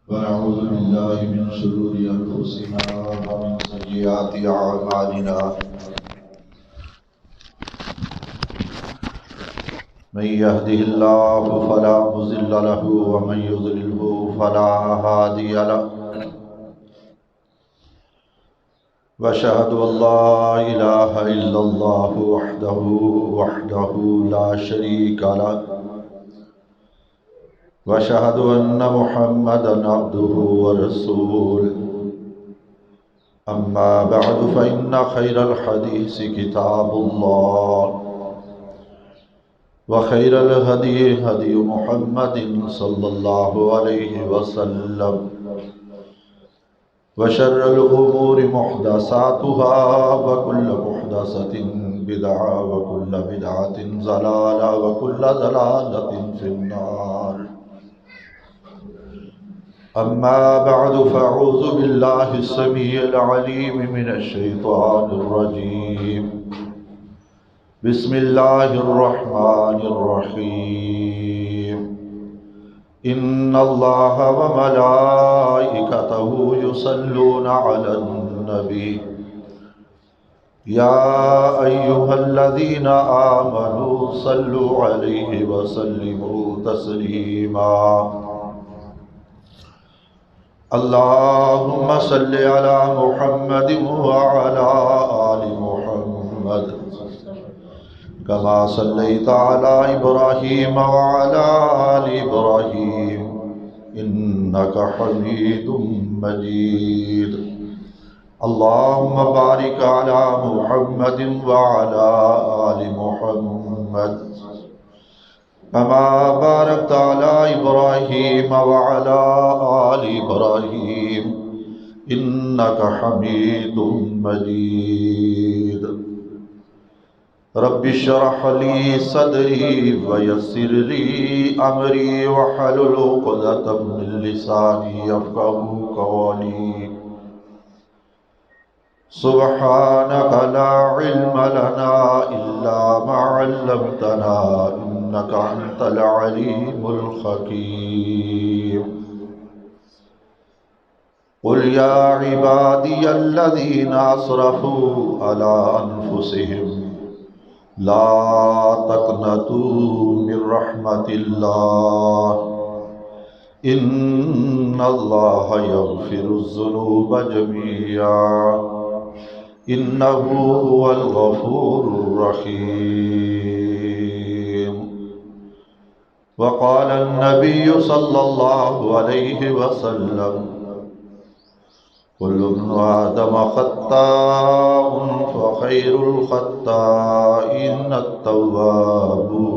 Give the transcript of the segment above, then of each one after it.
ونعوذ بالله من شرور أنفسنا ومن سيئات أعمالنا. من يهده الله فلا مضل له ومن يضلله فلا هادي له. وأشهد أن لا إله إلا الله وحده لا شريك له. وأشهد أن محمدًا عبده ورسوله. أما بعد فإن خير الحديث كتاب الله، وخير الهدي هدي محمد صلى الله عليه وسلم، وشر الأمور محدثاتها، وكل محدثة بدعة، وكل بدعة ضلالة، وكل ضلالة في النار. أما بعد فأعوذ بالله السميع العليم من الشيطان الرجيم. بسم الله الرحمن الرحيم. إن الله وملائكته يصلون على النبي يا أيها الذين آمنوا صلوا عليه وسلموا تسليما. اللهم صل على محمد وعلى آل محمد كما صليت على إبراهيم وعلى آل إبراهيم إنك حميد مجيد. اللهم بارك على محمد وعلى آل محمد كما باركت على إبراهيم وعلى آل إبراهيم إنك حميد مجيد. رب اشرح لي صدري ويسر لي أمري واحلل عقدة من لساني يفقهوا قولي. سبحانك لا علم لنا إلا ما علمتنا إنك أنت العليم الحكيم. قل يا عبادي الذين أسرفوا على أنفسهم لا تقنطوا من رحمة الله إن الله يغفر الذنوب جميعا إنه هو الغفور الرحيم. وقال النبي صلى الله عليه وسلم كل ابن آدم خطاء فخير الخطائين التوابون.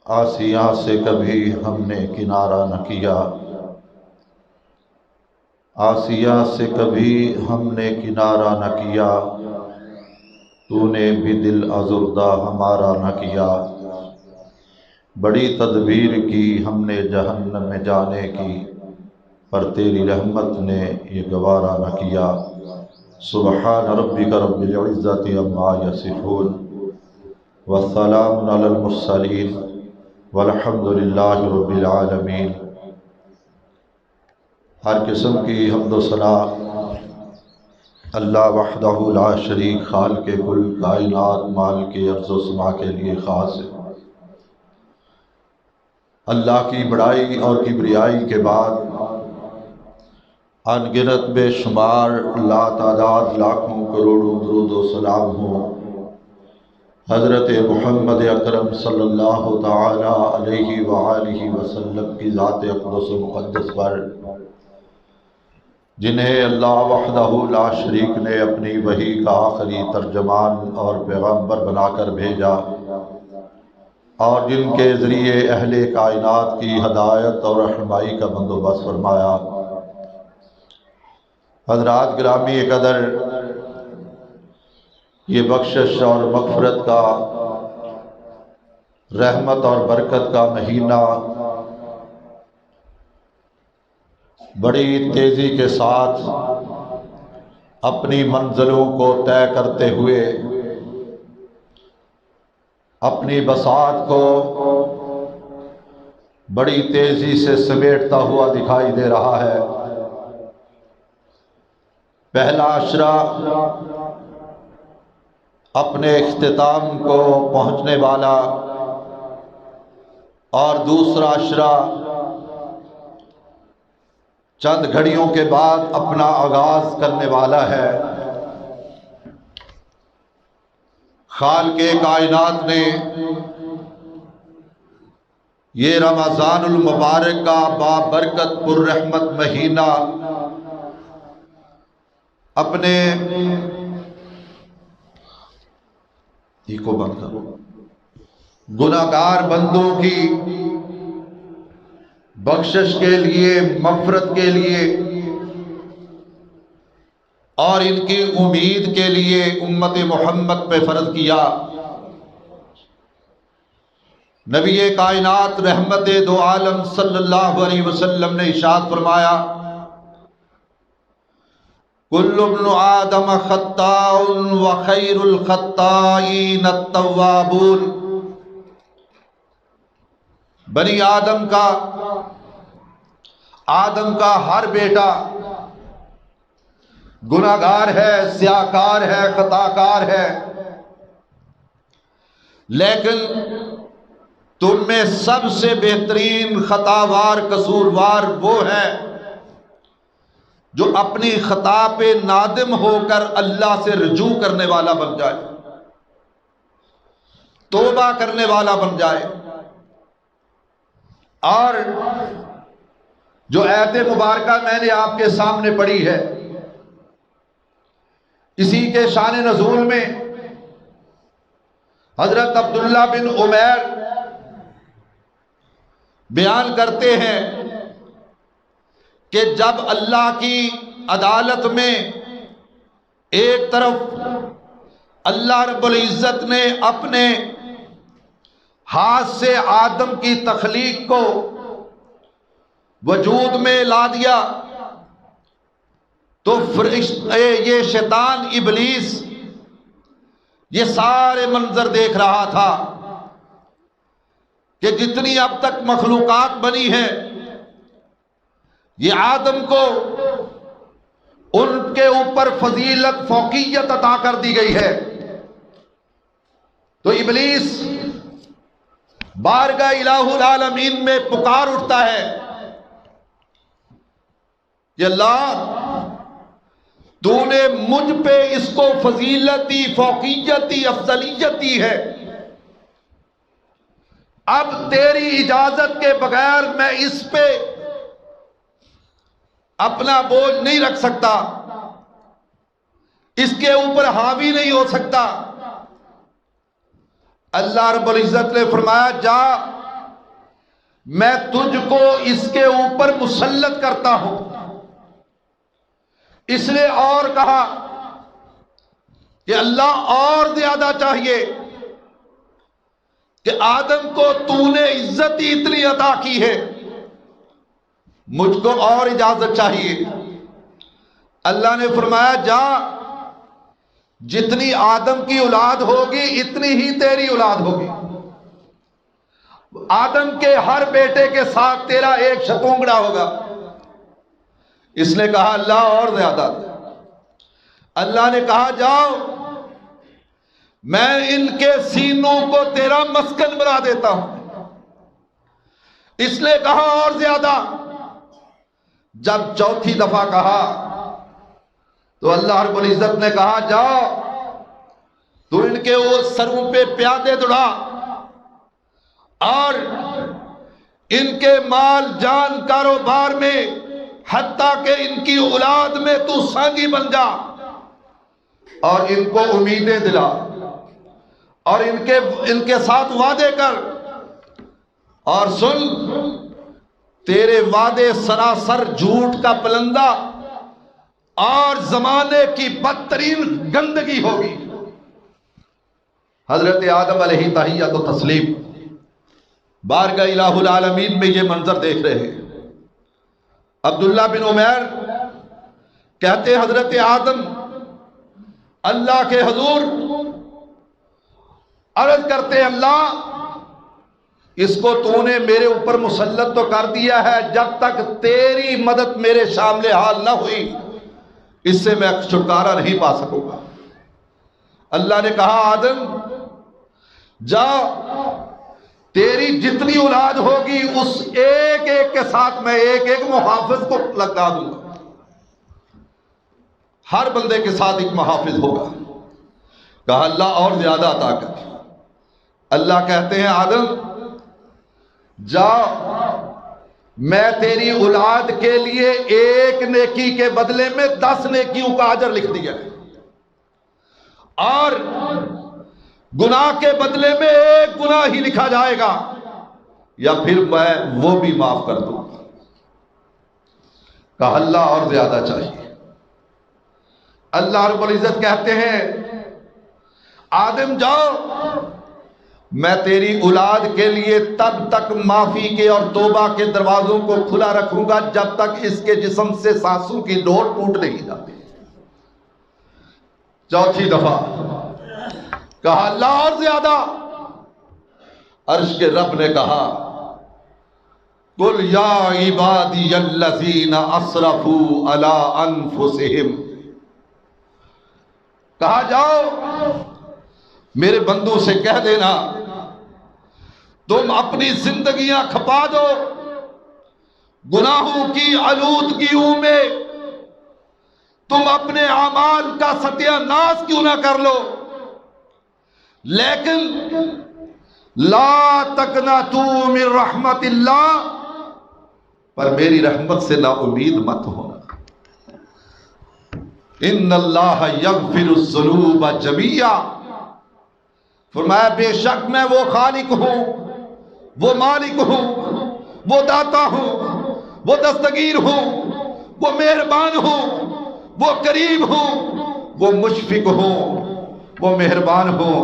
آسیہ سے کبھی ہم نے کنارہ نہ کیا، آسیہ سے کبھی ہم نے کنارہ نہ کیا، تو نے بھی دل آزردہ ہمارا نہ کیا. بڑی تدبیر کی ہم نے جہنم میں جانے کی، پر تیری رحمت نے یہ گوارا نہ کیا. سبحان ربک رب العزت عما یصفون والسلام علی المرسلین والحمد للہ رب العالمین. ہر قسم کی حمد و ثنا اللہ وحدہ لا شریک خالق کل کائنات مالک ارض و سما کے لیے خاص ہے. اللہ کی بڑائی اور کبریائی کے بعد ان گنت بے شمار لا تعداد لاکھوں کروڑوں درود و سلام ہوں حضرت محمد اکرم صلی اللہ تعالی علیہ وآلہ وسلم کی ذات اقدس و مقدس پر، جنہیں اللہ وحدہ لا شریک نے اپنی وحی کا آخری ترجمان اور پیغمبر بنا کر بھیجا، اور جن کے ذریعے اہل کائنات کی ہدایت اور رہنمائی کا بندوبست فرمایا. حضرات گرامی قدر، یہ بخشش اور مغفرت کا، رحمت اور برکت کا مہینہ بڑی تیزی کے ساتھ اپنی منزلوں کو طے کرتے ہوئے اپنی بساط کو بڑی تیزی سے سمیٹتا ہوا دکھائی دے رہا ہے۔ پہلا عشرہ اپنے اختتام کو پہنچنے والا اور دوسرا عشرہ چند گھڑیوں کے بعد اپنا آغاز کرنے والا ہے۔ خالق کائنات نے یہ رمضان المبارک کا بابرکت پر رحمت مہینہ اپنے کو بند کرو گناہگار بندوں کی بخشش کے لیے، مغفرت کے لیے اور ان کی امید کے لیے امت محمد پہ فرض کیا۔ نبی کائنات رحمت دو عالم صلی اللہ علیہ وسلم نے ارشاد فرمایا، کل ابن آدم خطاء وخیر الخطائین التوابون۔ بنی آدم کا ہر بیٹا گناہگار ہے، سیاہکار ہے، خطاکار ہے، لیکن تم میں سب سے بہترین خطاوار قصوروار وہ ہے جو اپنی خطا پہ نادم ہو کر اللہ سے رجوع کرنے والا بن جائے، توبہ کرنے والا بن جائے۔ اور جو آیت مبارکہ میں نے آپ کے سامنے پڑھی ہے، اسی کے شان نزول میں حضرت عبداللہ بن عمیر بیان کرتے ہیں کہ جب اللہ کی عدالت میں ایک طرف اللہ رب العزت نے اپنے ہاتھ سے آدم کی تخلیق کو وجود میں لا دیا، تو یہ شیطان ابلیس یہ سارے منظر دیکھ رہا تھا کہ جتنی اب تک مخلوقات بنی ہیں، یہ آدم کو ان کے اوپر فضیلت فوقیت عطا کر دی گئی ہے۔ تو ابلیس بارگاہ الہ العالمین میں پکار اٹھتا ہے کہ اللہ، تو نے مجھ پہ اس کو فضیلتی، فوقیتی، افضلیتی ہے، اب تیری اجازت کے بغیر میں اس پہ اپنا بوجھ نہیں رکھ سکتا، اس کے اوپر حاوی نہیں ہو سکتا۔ اللہ رب العزت نے فرمایا، جا، میں تجھ کو اس کے اوپر مسلط کرتا ہوں۔ اس نے اور کہا کہ اللہ اور زیادہ چاہیے کہ آدم کو تو نے عزت ہی اتنی عطا کی ہے، مجھ کو اور اجازت چاہیے۔ اللہ نے فرمایا، جا، جتنی آدم کی اولاد ہوگی اتنی ہی تیری اولاد ہوگی۔ آدم کے ہر بیٹے کے ساتھ تیرا ایک شتونگڑا ہوگا۔ اس نے کہا اللہ اور زیادہ۔ اللہ نے کہا، جاؤ، میں ان کے سینوں کو تیرا مسکن بنا دیتا ہوں۔ اس نے کہا اور زیادہ۔ جب چوتھی دفعہ کہا تو اللہ رب العزت نے کہا، جاؤ، تو ان کے وہ سروں پہ پیادے دوڑا اور ان کے مال جان کاروبار میں، حتیٰ کہ ان کی اولاد میں تو سانگی بن جا، اور ان کو امیدیں دلا، اور ان کے ساتھ وعدے کر، اور سن، تیرے وعدے سراسر جھوٹ کا پلندہ اور زمانے کی بدترین گندگی ہوگی۔ حضرت آدم علیہ تحیت و تسلیم بارگاہ الہ العالمین میں یہ منظر دیکھ رہے ہیں۔ عبداللہ بن عمیر کہتے، حضرت آدم اللہ کے حضور عرض کرتے ہیں اللہ اس کو تو نے میرے اوپر مسلط تو کر دیا ہے، جب تک تیری مدد میرے شامل حال نہ ہوئی اس سے میں چھٹکارا نہیں پا سکوں گا۔ اللہ نے کہا آدم جا، تیری جتنی اولاد ہوگی اس ایک ایک کے ساتھ میں ایک ایک محافظ کو لگا دوں گا، ہر بندے کے ساتھ ایک محافظ ہوگا۔ کہا اللہ اور زیادہ عطا کر۔ اللہ کہتے ہیں آدم جا، میں تیری اولاد کے لیے ایک نیکی کے بدلے میں 10 نیکیوں کا اجر لکھ دیا ہے، اور گناہ کے بدلے میں ایک گناہ ہی لکھا جائے گا، یا پھر میں وہ بھی معاف کر دوں گا۔ کہا اللہ اور زیادہ چاہیے۔ اللہ رب العزت کہتے ہیں آدم جاؤ، میں تیری اولاد کے لیے تب تک معافی کے اور توبہ کے دروازوں کو کھلا رکھوں گا جب تک اس کے جسم سے سانسوں کی ڈور ٹوٹ نہیں جاتی۔ چوتھی دفعہ کہا اللہ اور زیادہ۔ عرش کے رب نے کہا قل یا عبادی الذین اسرفوا علی انفسہم، کہا جاؤ میرے بندوں سے کہہ دینا تم اپنی زندگیاں کھپا دو گناہوں کی آلودگیوں میں، تم اپنے اعمال کا ستیہ ناش کیوں نہ کر لو، لیکن لا تقنطوا من رحمت اللہ، پر میری رحمت سے نا امید مت ہونا۔ ان اللہ یغفر الذنوب جميعا، فرمایا بے شک میں وہ خالق ہوں، وہ مالک ہوں، وہ داتا ہوں، وہ دستگیر ہوں، وہ مہربان ہوں، وہ کریم ہوں، وہ مشفق ہوں، وہ مہربان ہوں۔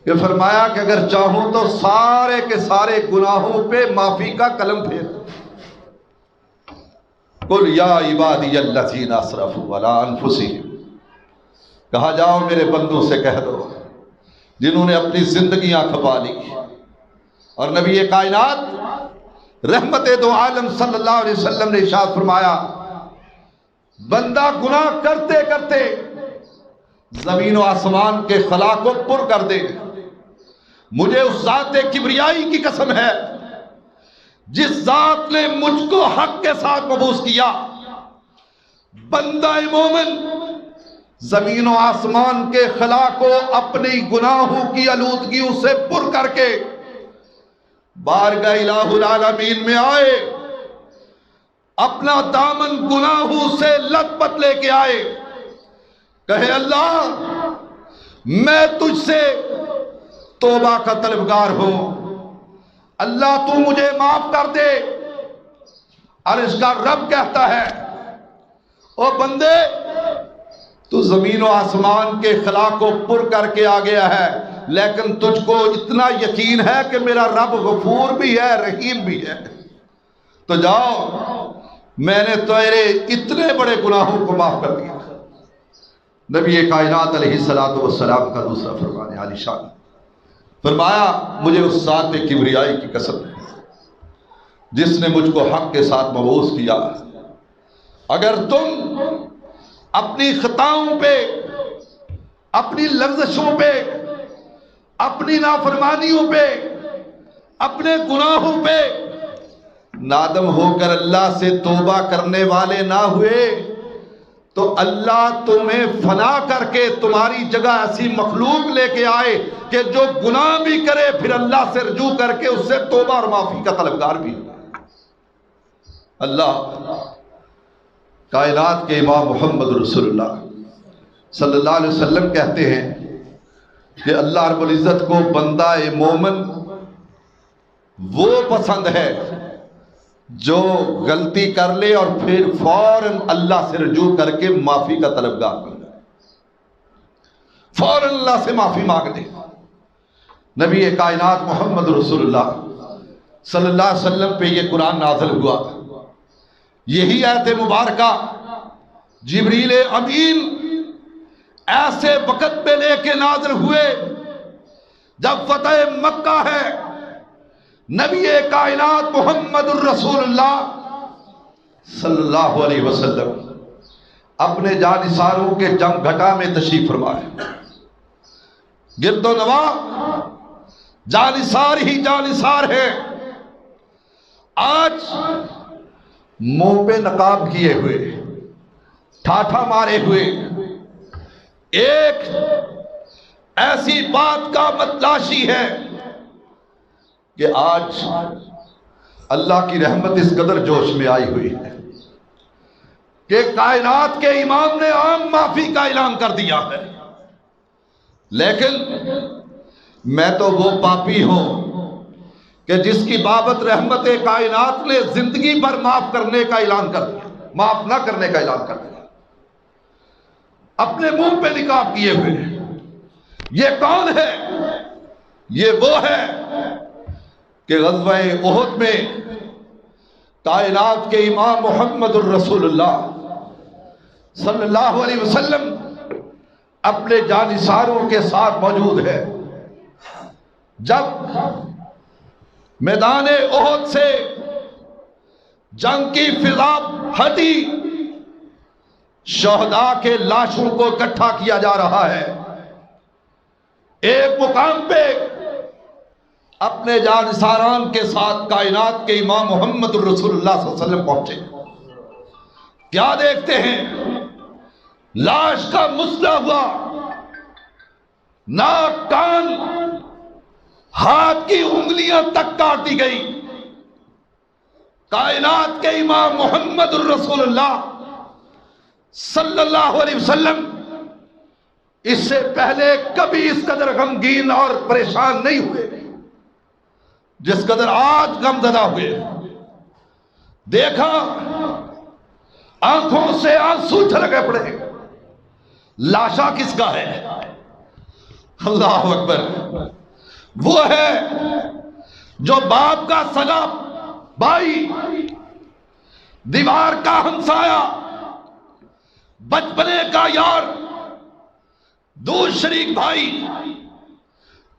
یہ فرمایا کہ اگر چاہوں تو سارے کے سارے گناہوں پہ معافی کا قلم پھیر دوں۔ قل یا عبادی الذین اسرفوا علی انفسہم، کہا جاؤ میرے بندوں سے کہہ دو جنہوں نے اپنی زندگیاں کھپا لی۔ اور نبی کائنات رحمت دو عالم صلی اللہ علیہ وسلم نے ارشاد فرمایا بندہ گناہ کرتے کرتے زمین و آسمان کے خلا کو پر کر دے، مجھے اس ذات کبریائی کی قسم ہے جس ذات نے مجھ کو حق کے ساتھ مبعوث کیا، بندہ مومن زمین و آسمان کے خلا کو اپنی گناہوں کی آلودگیوں سے پر کر کے بارگاہ الہ العالمین میں آئے، اپنا دامن گناہوں سے لت پت لے کے آئے، کہے اللہ میں تجھ سے توبہ کا طلبگار ہوں، اللہ تو مجھے معاف کر دے۔ اور اس کا رب کہتا ہے او بندے تو زمین و آسمان کے خلا کو پر کر کے آ گیا ہے، لیکن تجھ کو اتنا یقین ہے کہ میرا رب غفور بھی ہے رحیم بھی ہے، تو جاؤ میں نے تیرے اتنے بڑے گناہوں کو معاف کر دیا۔ نبی کائنات علیہ السلام کا دوسرا فرمان عالی شان، فرمایا مجھے اس ذات کبریائی کی قسم ہے جس نے مجھ کو حق کے ساتھ مبعوث کیا، اگر تم اپنی خطاؤں پہ، اپنی لغزشوں پہ، اپنی نافرمانیوں پہ، اپنے گناہوں پہ نادم ہو کر اللہ سے توبہ کرنے والے نہ ہوئے تو اللہ تمہیں فنا کر کے تمہاری جگہ ایسی مخلوق لے کے آئے کہ جو گناہ بھی کرے پھر اللہ سے رجوع کر کے اس سے توبہ اور معافی کا طلبگار بھی ہو۔ اللہ کائنات کے امام محمد رسول اللہ صلی اللہ علیہ وسلم کہتے ہیں کہ اللہ رب العزت کو بندہ مومن وہ پسند ہے جو غلطی کر لے اور پھر فوراً اللہ سے رجوع کر کے معافی کا طلبگار بن جائے، فوراً اللہ سے معافی مانگ لے۔ نبی کائنات محمد رسول اللہ صلی اللہ علیہ وسلم پہ یہ قرآن نازل ہوا، یہی آیت مبارکہ جبریل امین ایسے وقت پہ لے کے نازل ہوئے جب فتح مکہ ہے، نبی کائنات محمد الرسول اللہ صلی اللہ علیہ وسلم اپنے جانثاروں کے جنگ گھٹا میں تشریف فرما ہے۔ گرد و نواح جانثار ہی جانثار ہے۔ آج منہ پہ نقاب کیے ہوئے، ٹھاٹھا مارے ہوئے، ایک ایسی بات کا متلاشی ہے کہ آج اللہ کی رحمت اس قدر جوش میں آئی ہوئی ہے کہ کائنات کے امام نے عام معافی کا اعلان کر دیا ہے، لیکن میں تو وہ پاپی ہوں کہ جس کی بابت رحمت کائنات نے زندگی بھر معاف کرنے کا اعلان کر دیا، معاف نہ کرنے کا اعلان کر دیا، اپنے منہ پہ نقاب کیے ہوئے۔ یہ کون ہے؟ یہ وہ ہے کہ غزوہ احد میں کائنات کے امام محمد الرسول اللہ صلی اللہ علیہ وسلم اپنے جانثاروں کے ساتھ موجود ہے۔ جب میدان احد سے جنگ کی فضا ہٹی، شہداء کے لاشوں کو اکٹھا کیا جا رہا ہے، ایک مقام پہ اپنے جانثاران کے ساتھ کائنات کے امام محمد الرسول اللہ صلی اللہ علیہ وسلم پہنچے۔ کیا دیکھتے ہیں؟ لاش کا مسلا ہوا، ناک، کان، ہاتھ کی انگلیاں تک کاٹ دی گئی۔ کائنات کے امام محمد الرسول اللہ صلی اللہ علیہ وسلم اس سے پہلے کبھی اس قدر غمگین اور پریشان نہیں ہوئے جس قدر آج غمزدہ ہوئے۔ دیکھا آنکھوں سے آنسو چھلکے پڑے۔ لاشا کس کا ہے؟ اللہ اکبر! وہ ہے جو باپ کا سگا بھائی، دیوار کا ہمسایا، بچپنے کا یار، دور شریک بھائی،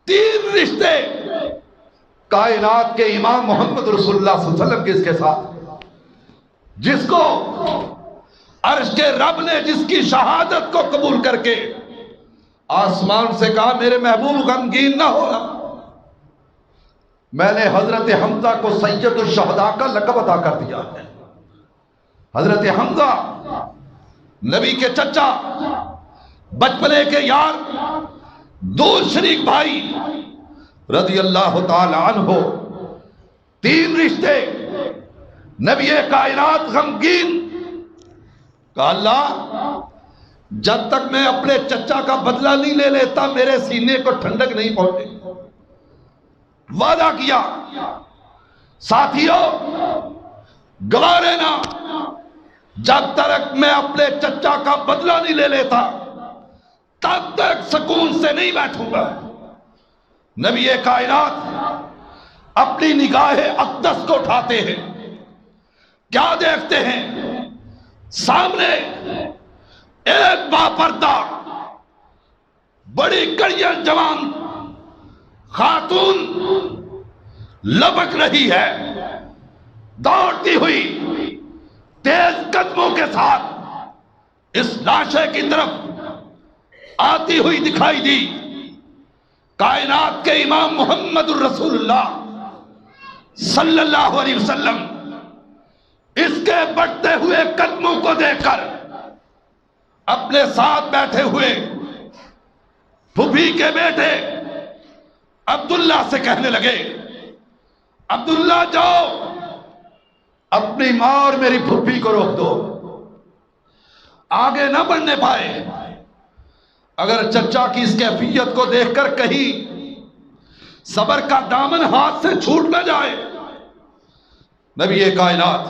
تین رشتے کائنات کے امام محمد رسول اللہ صلی اللہ علیہ وسلم کے اس کے ساتھ، جس کو عرش کے رب نے جس کی شہادت کو قبول کر کے آسمان سے کہا میرے محبوب غمگین نہ ہونا، میں نے حضرت حمزہ کو سید الشہداء کا لقب عطا کر دیا ہے۔ حضرت حمزہ نبی کے چچا، بچپنے کے یار، دور شریک بھائی رضی اللہ تعالی عنہ، تین رشتے، نبی کائنات غمگین۔ کہا اللہ جب تک میں اپنے چچا کا بدلہ نہیں لے لیتا میرے سینے کو ٹھنڈک نہیں پہنچے۔ وعدہ کیا ساتھیوں گوارے نا، جب تک میں اپنے چچا کا بدلہ نہیں لے لیتا تب تک سکون سے نہیں بیٹھوں گا۔ نبی کائنات اپنی نگاہ اقدس کو اٹھاتے ہیں، کیا دیکھتے ہیں؟ سامنے ایک باپردہ بڑی کڑیل جوان خاتون لبک رہی ہے، دوڑتی ہوئی تیز قدموں کے ساتھ اس لاشے کی طرف آتی ہوئی دکھائی دی۔ کائنات کے امام محمد الرسول اللہ صلی اللہ علیہ وسلم اس کے بڑھتے ہوئے قدموں کو دیکھ کر اپنے ساتھ بیٹھے ہوئے پھوپھی کے بیٹے عبداللہ سے کہنے لگے، عبداللہ جاؤ اپنی ماں اور میری پھوپھی کو روک دو، آگے نہ بڑھنے پائے۔ اگر چچا کی اس کیفیت کو دیکھ کر کہیں صبر کا دامن ہاتھ سے چھوٹ نہ جائے۔ نبی کائنات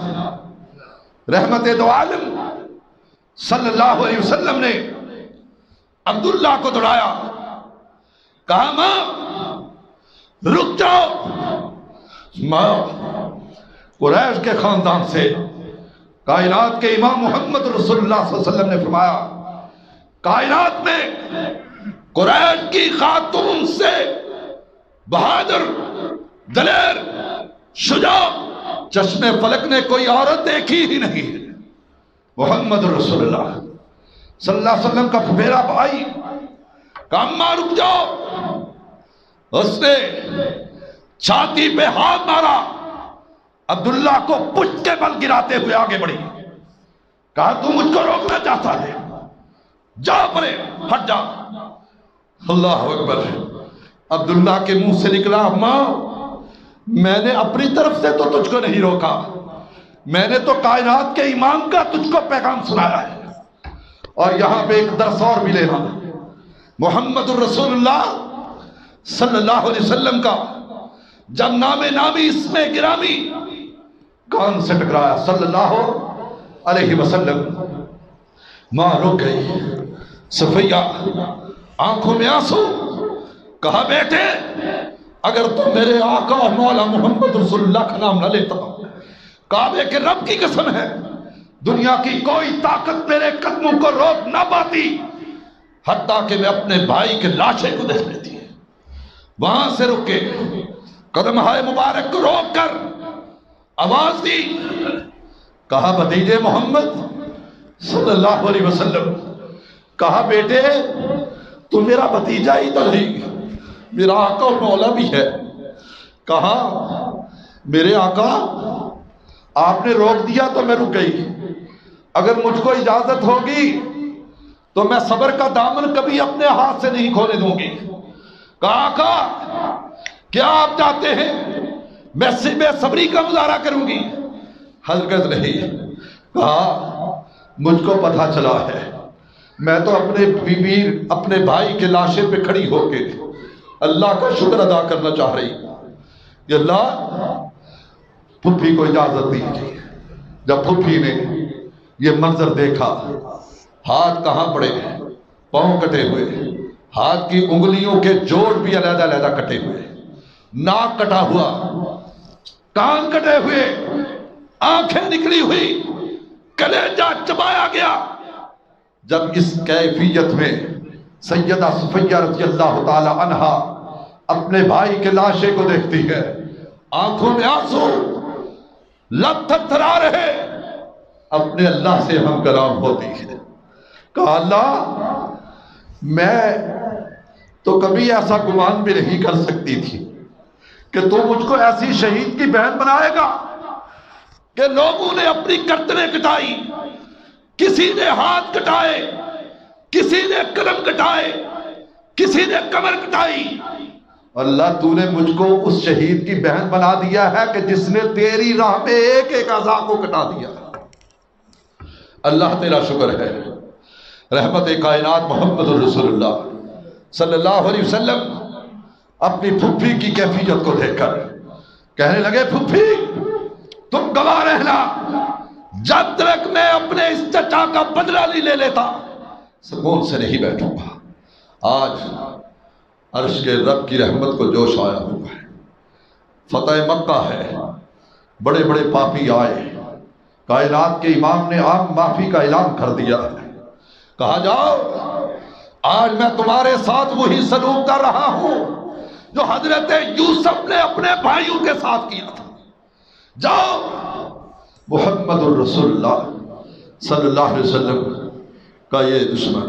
رحمت دو عالم صلی اللہ علیہ وسلم نے عبداللہ کو دوڑایا، کہا ماں رک جاؤ۔ ماں قریش کے خاندان سے کائنات کے امام محمد رسول اللہ صلی اللہ علیہ وسلم نے فرمایا کائنات میں قریش کی خاتون سے بہادر، دلیر، شجاع، چشم فلک نے کوئی عورت دیکھی ہی نہیں۔ محمد رسول اللہ صلی اللہ علیہ وسلم کا پھپھیرا بھائی کہا اماں رک جاؤ۔ اس نے چھاتی پہ ہاتھ مارا، عبداللہ کو پشت کے بل گراتے ہوئے آگے بڑھی، کہا تو مجھ کو روکنا چاہتا ہے، جا پرے، ہٹ جا۔ اللہ اکبر۔ عبداللہ کے منہ سے نکلا اماں میں نے اپنی طرف سے تو تجھ کو نہیں روکا، میں نے تو کائنات کے امام کا تجھ کو پیغام سنایا ہے۔ اور یہاں پہ ایک درس اور بھی لینا، محمد الرسول اللہ صلی اللہ علیہ وسلم کا جب نام نامی اسم گرامی کان سے ٹکرایا صلی اللہ علیہ وسلم، ماں رک گئی، صفیہ آنکھوں میں آنسو، کہا بیٹے اگر تم میرے آقا اور مولا محمد رسول اللہ کا نام نہ لیتا، کعبے کے رب کی قسم ہے دنیا کی کوئی طاقت میرے قدموں کو روک نہ پاتی، حتیٰ کہ میں اپنے بھائی کے لاشے کو دیکھ لیتی۔ وہاں سے رک کے قدم ہائے مبارک کو روک کر آواز دی، کہا بھتیجے محمد صلی اللہ علیہ وسلم، کہا بیٹے تو میرا بھتیجا ہی تو نہیں، میرا آقا اور مولا بھی ہے۔ کہا میرے آقا آپ نے روک دیا تو میں رک گئی، اگر مجھ کو اجازت ہوگی تو میں صبر کا دامن کبھی اپنے ہاتھ سے نہیں کھولنے دوں گی۔ کہا آقا کیا آپ چاہتے ہیں میں بے صبری کا مظاہرہ کروں گی؟ ہرگز نہیں۔ کہا مجھ کو پتہ چلا ہے میں تو اپنے بیوی اپنے بھائی کے لاشے پہ کھڑی ہو کے اللہ کا شکر ادا کرنا چاہ رہی کہ اللہ پھپھی کو اجازت دیجیے۔ جب پھپھی نے یہ منظر دیکھا، ہاتھ کہاں پڑے، پاؤں کٹے ہوئے، ہاتھ کی انگلیوں کے جوڑ بھی علیحدہ علیحدہ کٹے ہوئے، ناک کٹا ہوا، کان کٹے ہوئے، آنکھیں نکلی ہوئی، کلیجہ چبایا گیا۔ جب اس کیفیت میں سیدہ صفیہ رضی اللہ تعالی عنہا اپنے بھائی کے لاشے کو دیکھتی ہے، آنکھوں میں آنسو، لب تھرتھرا رہے، اپنے اللہ سے ہم کلام ہوتی ہے۔ کہا اللہ میں تو کبھی ایسا گمان بھی نہیں کر سکتی تھی کہ تو مجھ کو ایسی شہید کی بہن بنائے گا کہ لوگوں نے اپنی گردنیں کٹائی، کسی نے ہاتھ کٹائے، کسی نے قدم کٹائے، کسی نے کمر کٹائی، اللہ تو نے مجھ کو اس شہید کی بہن بنا دیا ہے کہ جس نے تیری راہ میں ایک ایک اعضاء کو کٹا دیا۔ اللہ تیرا شکر ہے۔ رحمت کائنات محمد الرسول اللہ صلی اللہ علیہ وسلم اپنی پھپھی کی کیفیت کو دیکھ کر کہنے لگے پھپھی تم گواہ رہنا، جب تک میں اپنے اس چچا کا بدلہ نہیں لے لیتا سکون سے نہیں بیٹھوں گا۔ آج عرش کے رب کی رحمت کو جوش آیا ہوا ہے، فتح مکہ ہے، بڑے بڑے پاپی آئے، کائنات کے امام نے عام معافی کا اعلان کر دیا ہے، کہا جاؤ آج میں تمہارے ساتھ وہی سلوک کر رہا ہوں جو حضرت یوسف نے اپنے بھائیوں کے ساتھ کیا تھا۔ جاؤ محمد الرسول اللہ صلی اللہ علیہ وسلم کا یہ دشمن،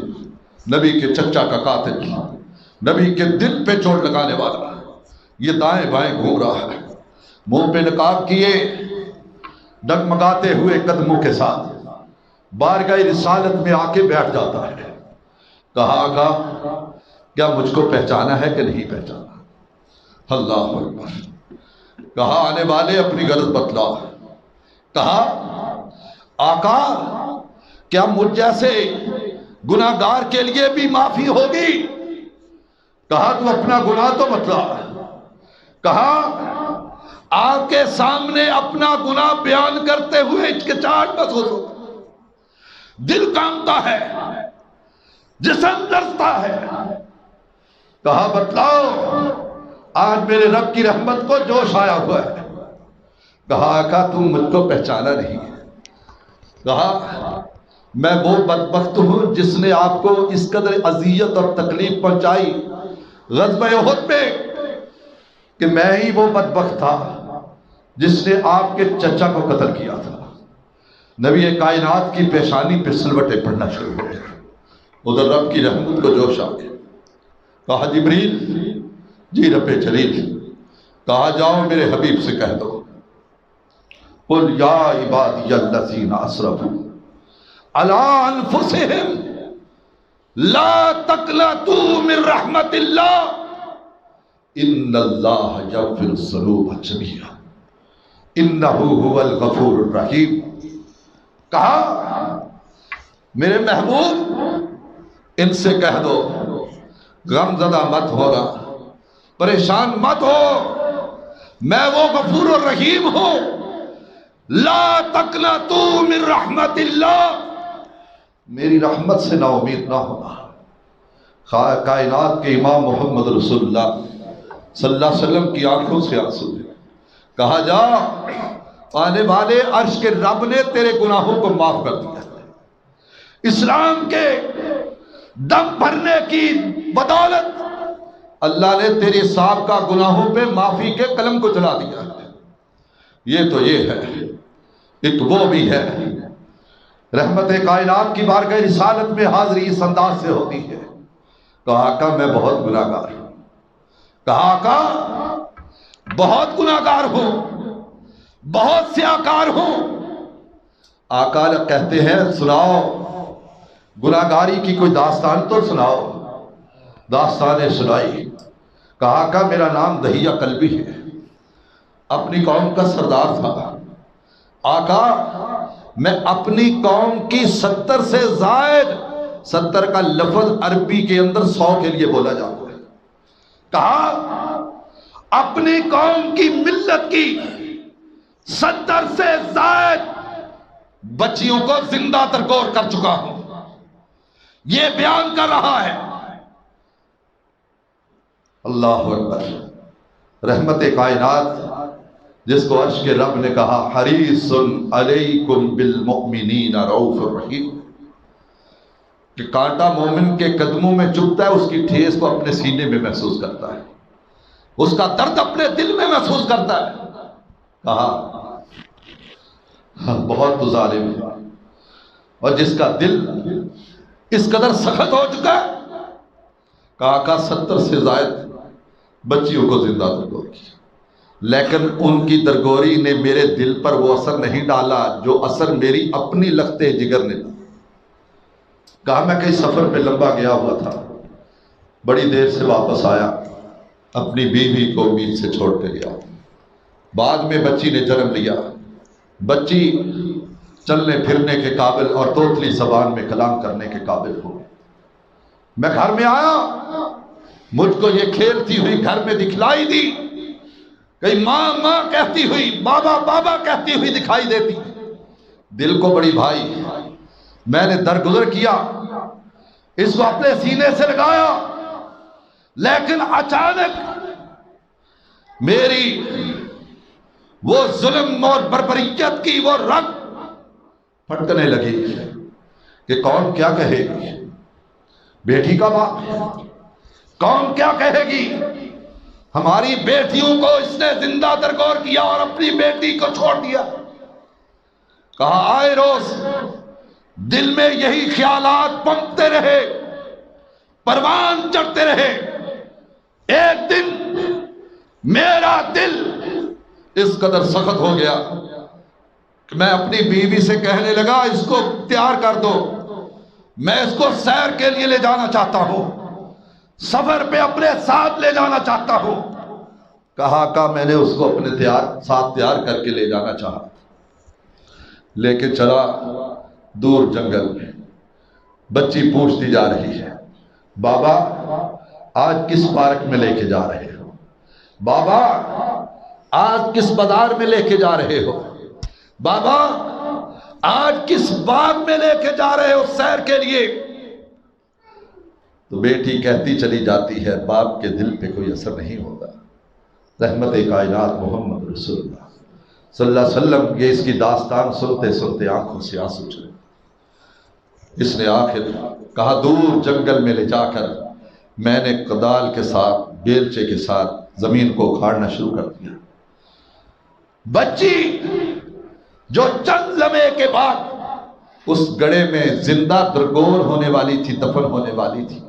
نبی کے چچا کا قاتل، نبی کے دل پہ چوٹ لگانے والا، یہ دائیں بائیں گھوم رہا ہے، منہ پہ نقاب کیے ڈگمگاتے ہوئے قدموں کے ساتھ بارگاہ رسالت میں آ کے بیٹھ جاتا ہے۔ کہا آقا کیا مجھ کو پہچانا ہے کہ نہیں پہچانا؟ اللہ اکبر۔ کہا آنے والے اپنی غلط بتلا۔ کہا آقا کیا مجھ جیسے گناہگار کے لیے بھی معافی ہوگی؟ کہا تو اپنا گناہ تو بتلا۔ کہا آپ کے سامنے اپنا گناہ بیان کرتے ہوئے ہچکچاہٹ محسوس ہوتا، دل کانپتا ہے، جسم لرزتا ہے۔ کہا بتلاؤ، آج میرے رب کی رحمت کو جوش آیا ہوا ہے۔ کہا آقا تم مجھ کو پہچانا نہیں ہے۔ کہا میں وہ بدبخت ہوں جس نے آپ کو اس قدر اذیت اور تکلیف پہنچائی غزوہ احد میں، کہ میں ہی وہ بدبخت تھا جس نے آپ کے چچا کو قتل کیا تھا۔ نبی کائنات کی پیشانی پہ سلوٹیں پڑھنا شروع ہو گیا، ادھر رب کی رحمت کو جوش آ گیا۔ کہا جبریل، جی رب جلیل، کہا جاؤ میرے حبیب سے کہہ دو، قل یا عبادی الذین اسرفوا علی انفسہم لا تقنطوا من رحمت اللہ ان اللہ یغفر الذنوب جميعا انہ هو الغفور الرحیم۔ کہا میرے محبوب ان سے کہہ دو غم زدہ مت ہونا، پریشان مت ہو، میں وہ غفور الرحیم ہوں، لا تقنطوا من رحمت اللہ، میری رحمت سے نا امید نہ ہونا۔ کائنات کے امام محمد رسول اللہ صلی اللہ علیہ وسلم کی آنکھوں سے آنسو ہیں۔ کہا جا آنے والے عرش کے رب نے تیرے گناہوں کو معاف کر دیا۔ اسلام کے دم بھرنے کی بدولت اللہ نے تیری سابقہ گناہوں پہ معافی کے قلم کو چلا دیا۔ یہ تو یہ ہے، ایک وہ بھی ہے۔ رحمت کائنات کی بارگاہ رسالت میں حاضری اس انداز سے ہوتی ہے، کہا آقا میں بہت گناہگار ہوں، کہا آقا بہت گناہگار ہوں، بہت سیاکار ہوں۔ آقا کہتے ہیں سناؤ گناہگاری کی کوئی داستان تو سناؤ۔ داستانیں سنائی۔ کہا آقا میرا نام دہیہ کلبی ہے، اپنی قوم کا سردار تھا۔ آقا میں اپنی قوم کی 70 سے زائد 70 کا لفظ عربی کے اندر 100 کے لیے بولا جاتا ہے۔ کہا اپنی قوم کی ملت کی 70 سے زائد بچیوں کو زندہ ترکور کر چکا ہوں، یہ بیان کر رہا ہے۔ اللہ اکبر۔ رحمت کائنات جس کو عرش کے رب نے کہا حریص علیکم بالمؤمنین رؤوف الرحیم، کہ کانٹا مومن کے قدموں میں چبھتا ہے، اس کی ٹھیس کو اپنے سینے میں محسوس کرتا ہے، اس کا درد اپنے دل میں محسوس کرتا ہے۔ کہا بہت تو ظالم ہے، اور جس کا دل اس قدر سخت ہو چکا ہے، کہا کہ 70 سے زائد بچیوں کو زندہ درگور کیا، لیکن ان کی درگوری نے میرے دل پر وہ اثر نہیں ڈالا جو اثر میری اپنی لختے جگر نے ڈالا۔ کہا میں کئی سفر پہ لمبا گیا ہوا تھا، بڑی دیر سے واپس آیا، اپنی بیوی کو امید سے چھوڑ کے گیا۔ بعد میں بچی نے جنم لیا، بچی چلنے پھرنے کے قابل اور توتلی زبان میں کلام کرنے کے قابل ہو۔ میں گھر میں آیا، مجھ کو یہ کھیلتی ہوئی گھر میں دکھلائی دی، کہیں ماں ماں کہتی ہوئی، بابا بابا کہتی ہوئی دکھائی دیتی۔ دل کو بڑی بھائی، میں نے درگزر کیا، اس کو اپنے سینے سے لگایا، لیکن اچانک میری وہ ظلم اور بربریت کی وہ رگ پھٹکنے لگی کہ کون کیا کہے گی، بیٹی کا باپ کون کیا کہے گی، ہماری بیٹیوں کو اس نے زندہ درگور کیا اور اپنی بیٹی کو چھوڑ دیا۔ کہا آئے روز دل میں یہی خیالات پنپتے رہے، پروان چڑھتے رہے۔ ایک دن میرا دل اس قدر سخت ہو گیا کہ میں اپنی بیوی سے کہنے لگا اس کو تیار کر دو، میں اس کو سیر کے لیے لے جانا چاہتا ہوں، سفر پہ اپنے ساتھ لے جانا چاہتا ہوں۔ کہا کہ میں نے اس کو اپنے ساتھ تیار کر کے لے جانا چاہا، لے کے چلا دور جنگل میں۔ بچی پوچھتی جا رہی ہے بابا آج کس پارک میں لے کے جا رہے ہو، بابا آج کس بازار میں لے کے جا رہے ہو، بابا آج کس باغ میں لے کے جا رہے ہو سیر کے لیے۔ تو بیٹی کہتی چلی جاتی ہے، باپ کے دل پہ کوئی اثر نہیں ہوتا۔ رحمت کائنات محمد رسول اللہ صلی اللہ علیہ وسلم یہ اس کی داستان سنتے سنتے آنکھوں سے آنسو چلے۔ اس نے آخر کہا دور جنگل میں لے جا کر میں نے کدال کے ساتھ بیلچے کے ساتھ زمین کو اکھاڑنا شروع کر دیا۔ بچی جو چند لمحے کے بعد اس گڑھے میں زندہ درگور ہونے والی تھی، دفن ہونے والی تھی،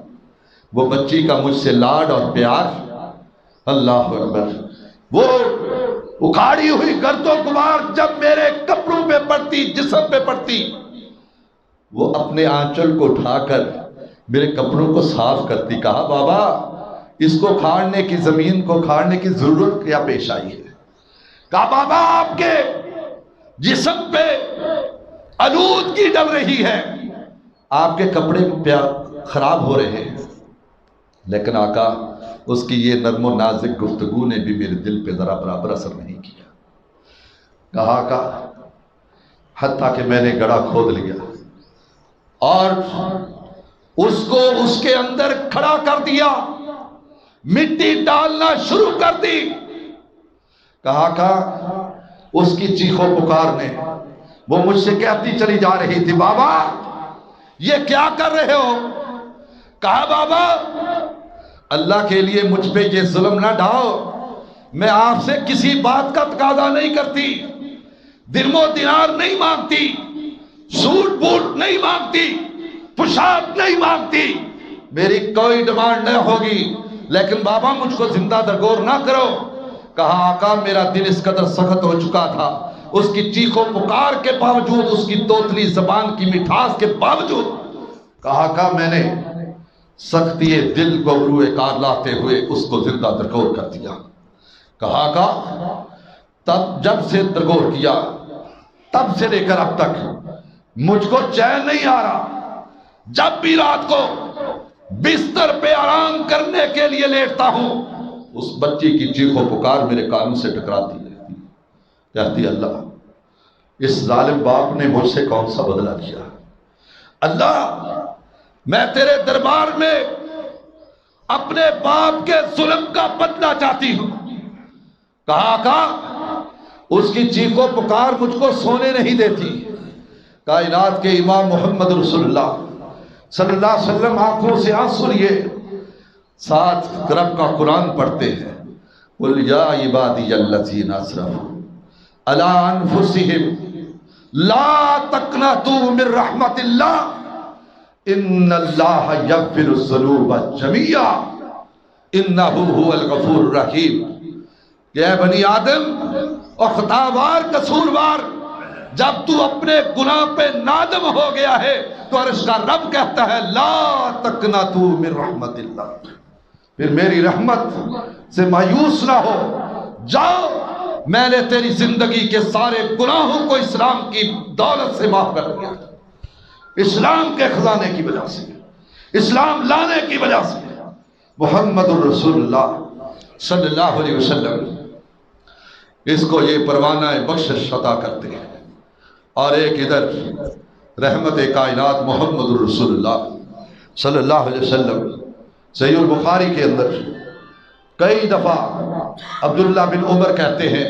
وہ بچی کا مجھ سے لاڈ اور پیار، اللہ اکبر، وہ اکھاڑی ہوئی گرد و غبار جب میرے کپڑوں پہ پڑتی، جسم پہ پڑتی، وہ اپنے آنچل کو اٹھا کر میرے کپڑوں کو صاف کرتی۔ کہا بابا اس کو کھاڑنے کی، زمین کو کھاڑنے کی ضرورت کیا پیش آئی ہے؟ کہا بابا آپ کے جسم پہ آلودگی ڈل رہی ہے، آپ کے کپڑے خراب ہو رہے ہیں۔ لیکن آقا اس کی یہ نرم و نازک گفتگو نے بھی میرے دل پہ ذرا برابر اثر نہیں کیا۔ کہا آقا حتیٰ کہ میں نے گڑھا کھود لیا اور اس کو اس کے اندر کھڑا کر دیا، مٹی ڈالنا شروع کر دی۔ کہا آقا اس کی چیخ و پکار نے وہ مجھ سے کہتی چلی جا رہی تھی بابا یہ کیا کر رہے ہو؟ کہا بابا اللہ کے لیے مجھ پہ یہ ظلم نہ ڈھاؤ، میں آپ سے کسی بات کا تقاضا نہیں کرتی، درم و دینار نہیں مانگتی، سوٹ بوٹ نہیں مانگتی، پوشاک نہیں مانگتی، میری کوئی ڈیمانڈ نہ ہوگی، لیکن بابا مجھ کو زندہ درگور نہ کرو۔ کہا آقا میرا دل اس قدر سخت ہو چکا تھا، اس کی چیخ و پکار کے باوجود، اس کی توتلی زبان کی مٹھاس کے باوجود، کہا آقا میں نے سختی دل کو روئے کار لاتے ہوئے اس کو زندہ درگور کر دیا۔ کہا آقا تب جب سے درگور کیا تب سے لے کر اب تک مجھ کو چین نہیں آ رہا، جب بھی رات کو بستر پہ آرام کرنے کے لیے لیٹتا ہوں اس بچی کی چیخ و پکار میرے کانوں سے ٹکراتی رہتی، کہتی اللہ اس ظالم باپ نے مجھ سے کون سا بدلہ کیا؟ اللہ میں تیرے دربار میں اپنے باپ کے ظلم کا بدلہ چاہتی ہوں۔ کہا آقا اس کی چیخ و پکار مجھ کو سونے نہیں دیتی۔ کائنات کے امام محمد رسول اللہ صلی اللہ علیہ وسلم آنکھوں سے آنسو لیے ساتھ رب کا قرآن پڑھتے ہیں، قُلْ يَا عِبَادِيَ الَّذِينَ أَسْرَفُوا عَلَىٰ أَنفُسِهِمْ لَا تَقْنَطُوا مِن رَحْمَةِ اللَّهِ إِنَّ اللَّهَ يَغْفِرُ الذُّنُوبَ جَمِيعًا إِنَّهُ هُوَ الْغَفُورُ الرَّحِيمُ۔ کہ اے بنی آدم اور خطاوار قصوروار، جب تو اپنے گناہ پہ نادم ہو گیا ہے تو عرش کا رب کہتا ہے لا تقنطوا من رحمت اللہ، پھر میری رحمت سے مایوس نہ ہو، جاؤ میں نے تیری زندگی کے سارے گناہوں کو اسلام کی دولت سے معاف کر دیا، اسلام کے خزانے کی وجہ سے، اسلام لانے کی وجہ سے۔ محمد الرسول اللہ صلی اللہ علیہ وسلم اس کو یہ پروانہ بخشش عطا کرتے ہیں، اور ایک ادھر رحمت کائنات محمد الرسول اللہ صلی اللہ علیہ وسلم صحیح البخاری کے اندر کئی دفعہ عبداللہ بن عمر کہتے ہیں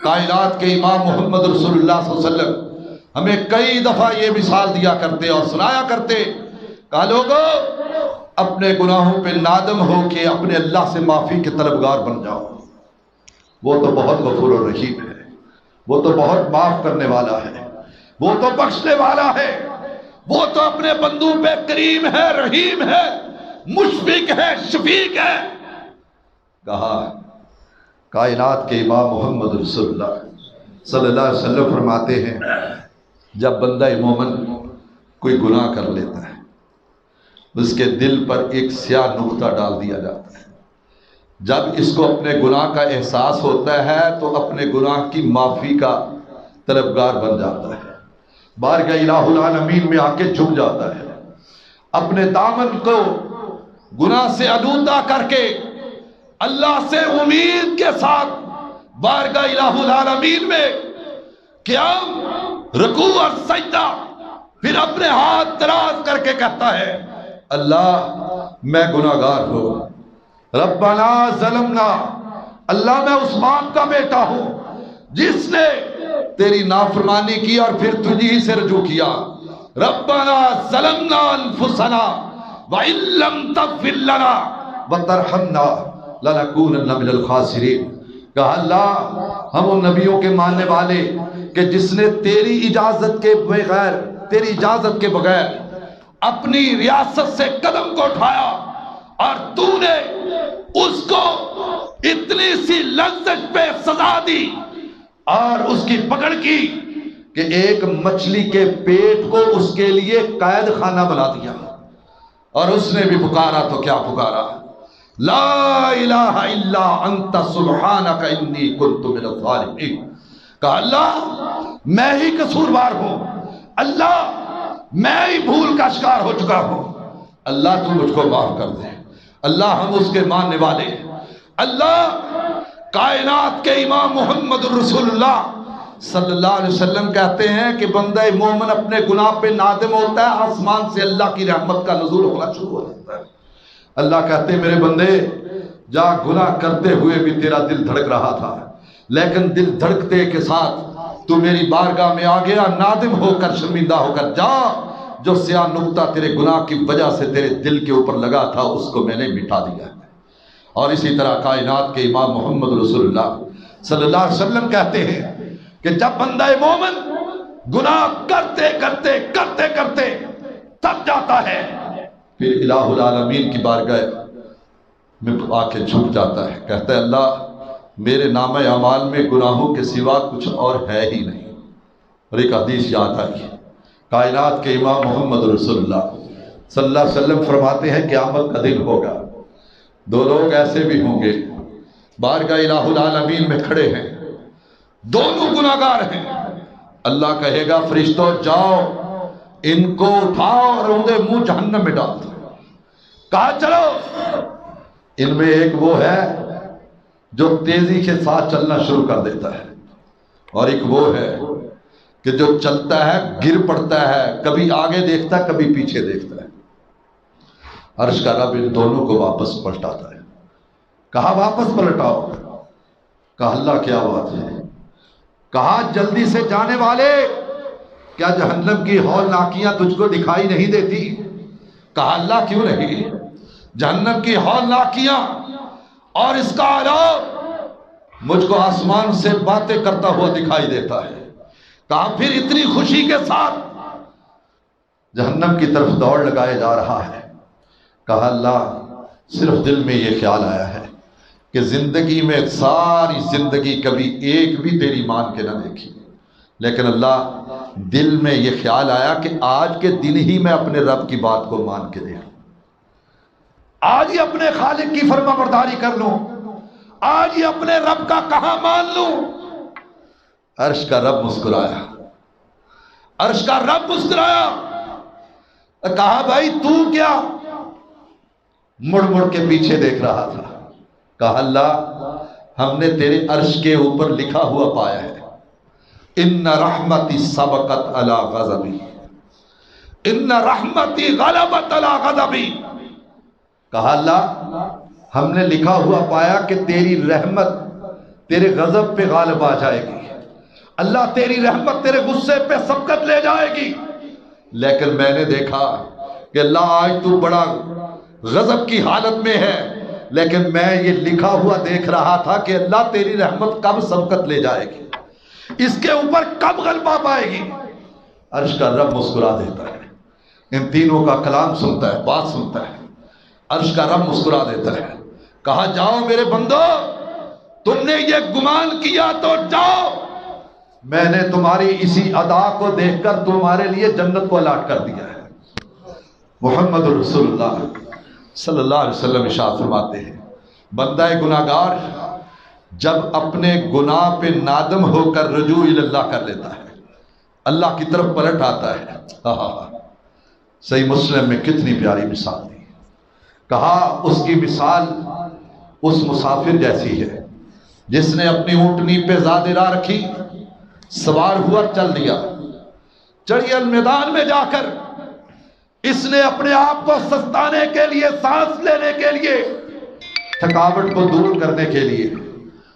کائنات کے امام محمد رسول اللہ صلی اللہ علیہ وسلم ہمیں کئی دفعہ یہ مثال دیا کرتے اور سنایا کرتے، کہا لوگو اپنے گناہوں پہ نادم ہو کے اپنے اللہ سے معافی کے طلبگار بن جاؤ، وہ تو بہت غفور الرحیم ہے، وہ تو بہت معاف کرنے والا ہے، وہ تو بخشنے والا ہے، وہ تو اپنے بندوں پہ کریم ہے، رحیم ہے، مشفق ہے، شفیق ہے۔ کہا کائنات کے امام محمد رسول اللہ صلی اللہ علیہ وسلم فرماتے ہیں جب بندہ مومن کوئی گناہ کر لیتا ہے اس کے دل پر ایک سیاہ نقطہ ڈال دیا جاتا ہے، جب اس کو اپنے گناہ کا احساس ہوتا ہے تو اپنے گناہ کی معافی کا طلبگار بن جاتا ہے، بارگاہ الہ العالمین میں آ کے جھک جاتا ہے، اپنے دامن کو گناہ سے آلودہ کر کے اللہ سے امید کے ساتھ بارگاہ الہ العالمین میں قیام، رکوع اور سجدہ، پھر اپنے ہاتھ دراز کر کے کہتا ہے اللہ میں گناہگار ہوں، ربنا ظلمنا، اللہ میں اس باپ کا بیٹا ہوں جس نے تیری نافرمانی کی اور پھر تجھی سے رجوع کیا، ربنا ظلمنا انفسنا وَإِن لَّمْ تَغْفِرْ لَنَا وَتَرْحَمْنَا لنکونن من الخاسرین، کہا اللہ ہم ان نبیوں کے ماننے والے کہ جس نے تیری اجازت کے بغیر اپنی ریاست سے قدم کو اٹھایا اور تو نے اس کو اتنی سی لغزش پہ سزا دی اور اس کی پکڑ کی کہ ایک مچھلی کے پیٹ کو اس کے لیے قید خانہ بنا دیا، اور اس نے بھی پکارا تو کیا پکارا؟ لا الہ الا انت سبحانک انی کنت من الظالمین، کہا اللہ میں ہی قصوروار ہوں، اللہ میں ہی بھول کا شکار ہو چکا ہوں، اللہ تو مجھ کو معاف کر دے۔ اللہ ہم اس کے ماننے والے، اللہ کائنات کے امام محمد رسول اللہ صلی اللہ علیہ وسلم کہتے ہیں کہ بندہ مومن اپنے گناہ پہ نادم ہوتا ہے، آسمان سے اللہ کی رحمت کا نزول ہونا شروع ہو جاتا ہے۔ اللہ کہتے ہیں میرے بندے جا، گناہ کرتے ہوئے بھی تیرا دل دھڑک رہا تھا، لیکن دل دھڑکتے کے ساتھ تو میری بارگاہ میں آ گیا، نادم ہو کر شرمندہ ہو کر جا، جو سیاہ نقطہ تیرے گناہ کی وجہ سے تیرے دل کے اوپر لگا تھا اس کو میں نے مٹا دیا ہے۔ اور اسی طرح کائنات کے امام محمد رسول اللہ صلی اللہ علیہ وسلم کہتے ہیں کہ جب بندہ مومن گناہ کرتے کرتے کرتے کرتے تھک جاتا ہے، پھر الہ العالمین کی بارگاہ میں آ کے جھک جاتا ہے، کہتا ہے اللہ میرے نامہ اعمال میں گناہوں کے سوا کچھ اور ہے ہی نہیں۔ اور ایک حدیث یاد آئی، کائنات کے امام محمد رسول اللہ صلی اللہ علیہ وسلم فرماتے ہیں قیامت کا دن ہوگا، دو لوگ ایسے بھی ہوں گے بارگاہ الہ العالمین میں کھڑے ہیں، دونوں گناہگار ہیں، اللہ کہے گا فرشتوں جاؤ ان کو اٹھاؤ اور انہیں منہ جہنم میں ڈال دو۔ کہا چلو، ان میں ایک وہ ہے جو تیزی کے ساتھ چلنا شروع کر دیتا ہے، اور ایک وہ ہے کہ جو چلتا ہے گر پڑتا ہے، کبھی آگے دیکھتا ہے کبھی پیچھے دیکھتا ہے۔ عرش کا رب ان دونوں کو واپس پلٹاتا ہے۔ کہا واپس پلٹاؤ، کہا اللہ کیا بات ہے؟ کہا جلدی سے جانے والے کیا جہنم کی ہولناکیاں تجھ کو دکھائی نہیں دیتی؟ کہا اللہ کیوں نہیں، جہنم کی ہولناکیاں اور اس کا عذاب مجھ کو آسمان سے باتیں کرتا ہوا دکھائی دیتا ہے۔ کہا پھر اتنی خوشی کے ساتھ جہنم کی طرف دوڑ لگائے جا رہا ہے۔ کہا اللہ صرف دل میں یہ خیال آیا ہے کہ زندگی میں ساری زندگی کبھی ایک بھی تیری مان کے نہ دیکھی، لیکن اللہ دل میں یہ خیال آیا کہ آج کے دن ہی میں اپنے رب کی بات کو مان کے دیکھوں، آج ہی اپنے خالق کی فرما برداری کر لوں، آج ہی اپنے رب کا کہاں مان لوں۔ عرش کا رب مسکرایا، عرش کا رب مسکرایا، کہا بھائی تو کیا؟ مڑ مڑ کے پیچھے دیکھ رہا تھا۔ کہا اللہ ہم نے تیرے عرش کے اوپر لکھا ہوا پایا ہے ان رحمتی سبقت علی غضبی، ان رحمتی غلبت علی غضبی۔ کہا اللہ ہم نے لکھا ہوا پایا کہ تیری رحمت تیرے غضب پہ غالب آ جائے گی، اللہ تیری رحمت تیرے غصے پہ سبقت لے جائے گی، لیکن میں نے دیکھا کہ اللہ آج تو بڑا غضب کی حالت میں ہے، لیکن میں یہ لکھا ہوا دیکھ رہا تھا کہ اللہ تیری رحمت کب سبقت لے جائے گی، اس کے اوپر کب غلبہ پائے گی۔ عرش کا رب مسکرا دیتا ہے، ان تینوں کا کلام سنتا ہے، بات سنتا ہے، عرش کا رب مسکرا دیتا ہے۔ کہا جاؤ میرے بندو، تم نے یہ گمان کیا تو جاؤ، میں نے تمہاری اسی ادا کو دیکھ کر تمہارے لیے جنت کو الاٹ کر دیا ہے۔ محمد رسول اللہ صلی اللہ علیہ وسلم ارشاد فرماتے ہیں بندہ گناہگار جب اپنے گناہ پہ نادم ہو کر رجوع اللہ کر لیتا ہے، اللہ کی طرف پلٹ آتا ہے، صحیح مسلم میں کتنی پیاری مثال دی۔ کہا اس کی مثال اس مسافر جیسی ہے جس نے اپنی اونٹنی پہ زاد راہ رکھی، سوار ہوا چل دیا، چڑیل میدان میں جا کر اس نے اپنے آپ کو سستانے کے لیے، سانس لینے کے لیے، تھکاوٹ کو دور کرنے کے لیے،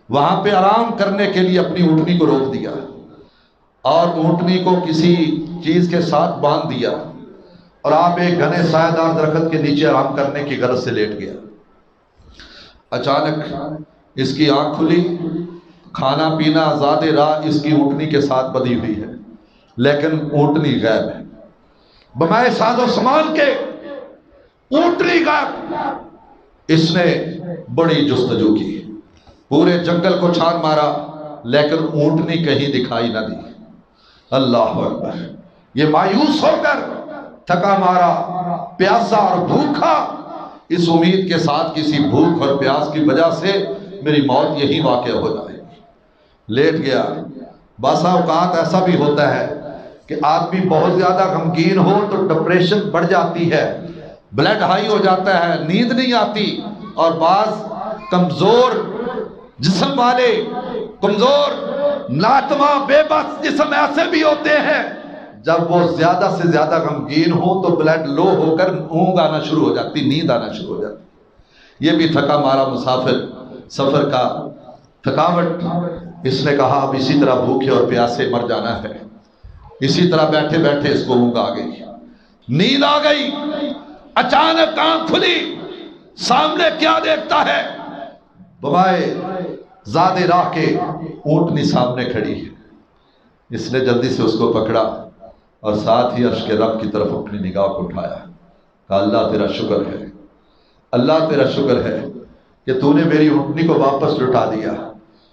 وہاں پہ آرام کرنے کے لیے اپنی اونٹنی کو روک دیا اور اونٹنی کو کسی چیز کے ساتھ باندھ دیا، اور آپ ایک گھنے سایہ دار درخت کے نیچے آرام کرنے کی غرض سے لیٹ گیا۔ اچانک اس کی آنکھ کھلی، کھانا پینا آزاد راہ اس کی اونٹنی کے ساتھ بدی ہوئی ہے، لیکن اونٹنی غائب ہے، بمائے ساز و سامان کے اونٹنی غائب۔ اس نے بڑی جستجو کی، پورے جنگل کو چھان مارا، لیکن اونٹنی کہیں دکھائی نہ دی۔ اللہ اکبر! یہ مایوس ہو کر تھکا مارا، پیاسا اور بھوکا، اس امید کے ساتھ کسی بھوک اور پیاس کی وجہ سے میری موت یہی واقع ہو جائے، لیٹ گیا۔ بعض اوقات ایسا بھی ہوتا ہے کہ آدمی بہت زیادہ غمگین ہو تو ڈپریشن بڑھ جاتی ہے، بلڈ ہائی ہو جاتا ہے، نیند نہیں آتی، اور بعض کمزور جسم والے، کمزور ناتواں بے بس جسم ایسے بھی ہوتے ہیں، جب وہ زیادہ سے زیادہ غمگین ہو تو بلڈ لو ہو کر اونگ آنا شروع ہو جاتی، نیند آنا شروع ہو جاتی۔ یہ بھی تھکا مارا مسافر، سفر کا تھکاوٹ، اس نے کہا اب اسی طرح بھوکے اور پیاسے مر جانا ہے۔ اسی طرح بیٹھے بیٹھے اس کو اونگ آ گئی، نیند آ گئی۔ اچانک آنکھ کھلی، سامنے کیا دیکھتا ہے؟ بوائے زاد راہ کے اونٹنی سامنے کھڑی ہے۔ اس نے جلدی سے اس کو پکڑا اور ساتھ ہی عرش کے رب کی طرف اپنی نگاہ کو اٹھایا، کہا اللہ تیرا شکر ہے، اللہ تیرا شکر ہے کہ تو نے میری اونٹنی کو واپس لوٹا دیا،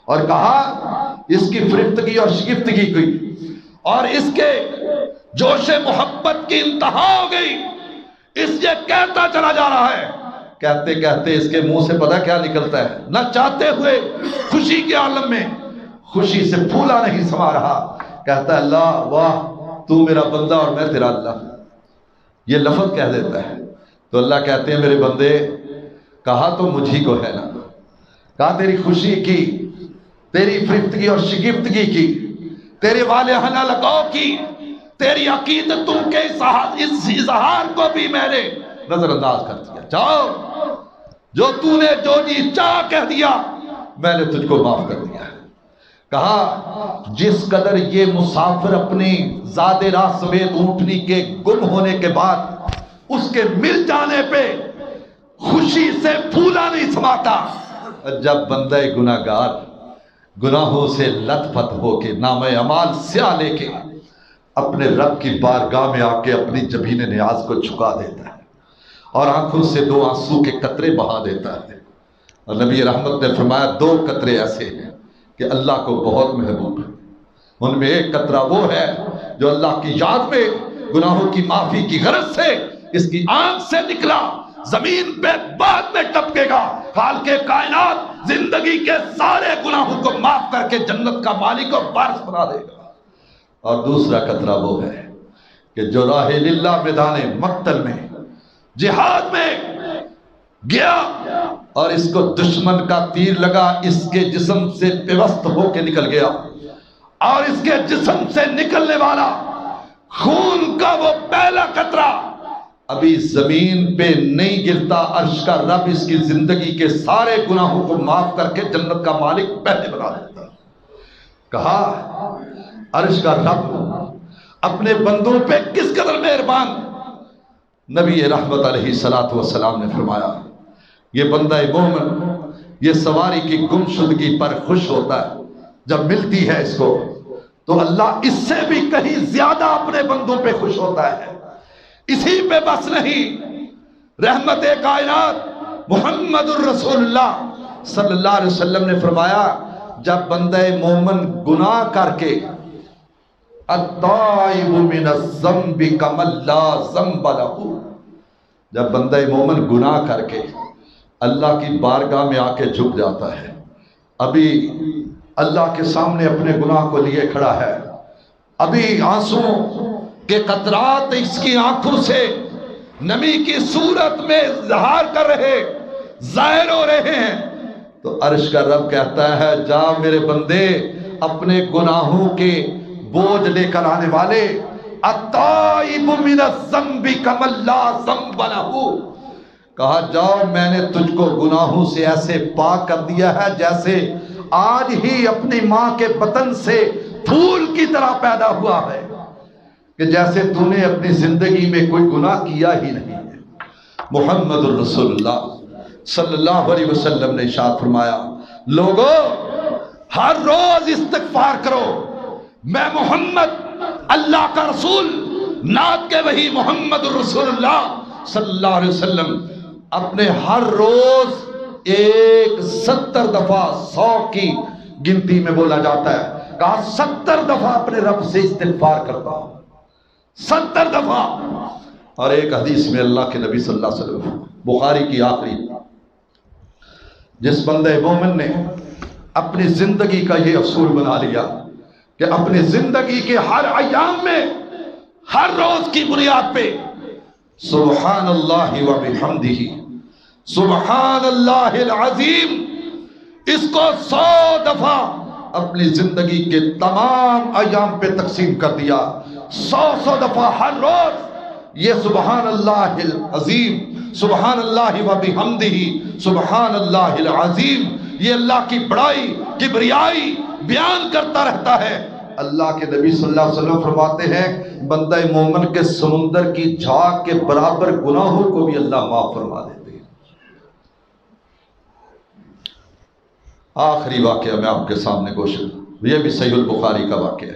اور کہا اس کی فرفتگی اور شگفتگی کی اور اس کے جوش محبت کی انتہا ہو گئی۔ اس یہ کہتا چلا جا رہا ہے، کہتے کہتے اس کے منہ سے پتہ کیا نکلتا ہے؟ نہ چاہتے ہوئے خوشی کے عالم میں خوشی سے پھولا نہیں سما رہا، کہتا ہے اللہ واہ تو میرا بندہ اور میں تیرا اللہ۔ یہ لفظ کہہ دیتا ہے تو اللہ کہتے ہیں میرے بندے کہا تو مجھی کو ہے نا، کہا تیری خوشی کی، تیری فرفتگی اور شگفتگی کی، تیرے والہانہ لگاؤ کی، تیری عقیدتوں کے اس اظہار کو بھی میں نے نظر انداز کر دیا۔ جاؤ، جو تو نے جو جی چاہ کہہ دیا میں نے تجھ کو معاف کر دیا۔ کہا جس قدر یہ مسافر اپنی زاد راہ سمیت اونٹنی کے گم ہونے کے بعد اس کے مل جانے پہ خوشی سے پھولا نہیں سماتا، جب بندہ گناہگار گناہوں سے لت پت ہو کے نام اعمال سیاہ لے کے اپنے رب کی بارگاہ میں آ کے اپنی جبین نیاز کو جھکا دیتا ہے اور آنکھوں سے دو آنسو کے قطرے بہا دیتا ہے، اور نبی رحمت نے فرمایا دو قطرے ایسے ہیں کہ اللہ کو بہت محبوب ہے، ان میں ایک قطرہ وہ ہے جو اللہ کی یاد میں گناہوں کی معافی کی غرض سے اس کی آنکھ سے نکلا، زمین پہ بعد میں ٹپکے گا، خالق کائنات زندگی کے سارے گناہوں کو معاف کر کے جنت کا مالک اور وارث بنا دے گا۔ اور دوسرا قطرہ وہ ہے کہ جو راہ للہ میدان مقتل میں جہاد میں گیا اور اس کو دشمن کا تیر لگا، اس کے جسم سے پیوست ہو کے نکل گیا، اور اس کے جسم سے نکلنے والا خون کا وہ پہلا قطرہ ابھی زمین پہ نہیں گرتا، عرش کا رب اس کی زندگی کے سارے گناہوں کو معاف کر کے جنت کا مالک پہلے بنا دیتا۔ کہا عرش کا رب اپنے بندوں پہ کس قدر مہربان۔ نبی رحمت علیہ السلام نے فرمایا یہ بندہ مومن یہ سواری کی گمشدگی پر خوش ہوتا ہے، جب ملتی ہے اس کو تو اللہ اس سے بھی کہیں زیادہ اپنے بندوں پہ خوش ہوتا ہے۔ اسی پہ بس نہیں، رحمت کائنات محمد الرسول اللہ صلی اللہ علیہ وسلم نے فرمایا جب بندہ مومن گناہ کر کے التائب من الذنب کمن لا ذنب لہ، جب بندہ مومن گناہ کر کے اللہ کی بارگاہ میں آ کے جھک جاتا ہے، ابھی اللہ کے سامنے اپنے گناہ کو لیے کھڑا ہے، ابھی آنسو کے قطرات اس کی آنکھوں سے نمی کی صورت میں ظاہر کر رہے، ظاہر ہو رہے ہیں، تو عرش کا رب کہتا ہے جا میرے بندے اپنے گناہوں کے بوجھ لے کر آنے والے، التائب من الذنب کمن لا ذنب لہ، کہا جاؤ میں نے تجھ کو گناہوں سے ایسے پاک کر دیا ہے جیسے آج ہی اپنی ماں کے بطن سے پھول کی طرح پیدا ہوا ہے، کہ جیسے تو نے اپنی زندگی میں کوئی گناہ کیا ہی نہیں ہے۔ محمد الرسول اللہ صلی اللہ علیہ وسلم نے ارشاد فرمایا لوگو ہر روز استغفار کرو، میں محمد اللہ کا رسول نعت کے وہی محمد الرسول اللہ صلی اللہ علیہ وسلم اپنے ہر روز 70 دفعہ 100 کی گنتی میں بولا جاتا ہے، کہا 70 دفعہ اپنے رب سے استغفار کرتا ہوں، 70 دفعہ۔ اور ایک حدیث میں اللہ کے نبی صلی اللہ علیہ وسلم، بخاری کی آخری، جس بندے مومن نے اپنی زندگی کا یہ اصول بنا لیا کہ اپنی زندگی کے ہر ایام میں ہر روز کی بنیاد پہ سبحان اللہ و بحمدہ سبحان اللہ العظیم، اس کو 100 دفعہ اپنی زندگی کے تمام ایام پہ تقسیم کر دیا، 100 دفعہ ہر روز یہ سبحان اللہ العظیم سبحان اللہ و بحمدہ سبحان اللہ العظیم، یہ اللہ کی بڑائی کبریائی بیان کرتا رہتا ہے۔ اللہ کے نبی صلی اللہ علیہ وسلم فرماتے ہیں بندہ مومن کے سمندر کی جھاگ کے برابر گناہوں کو بھی اللہ معاف فرما دیتے ہیں۔ آخری واقعہ میں آپ کے سامنے گوش، یہ بھی صحیح البخاری کا واقعہ ہے۔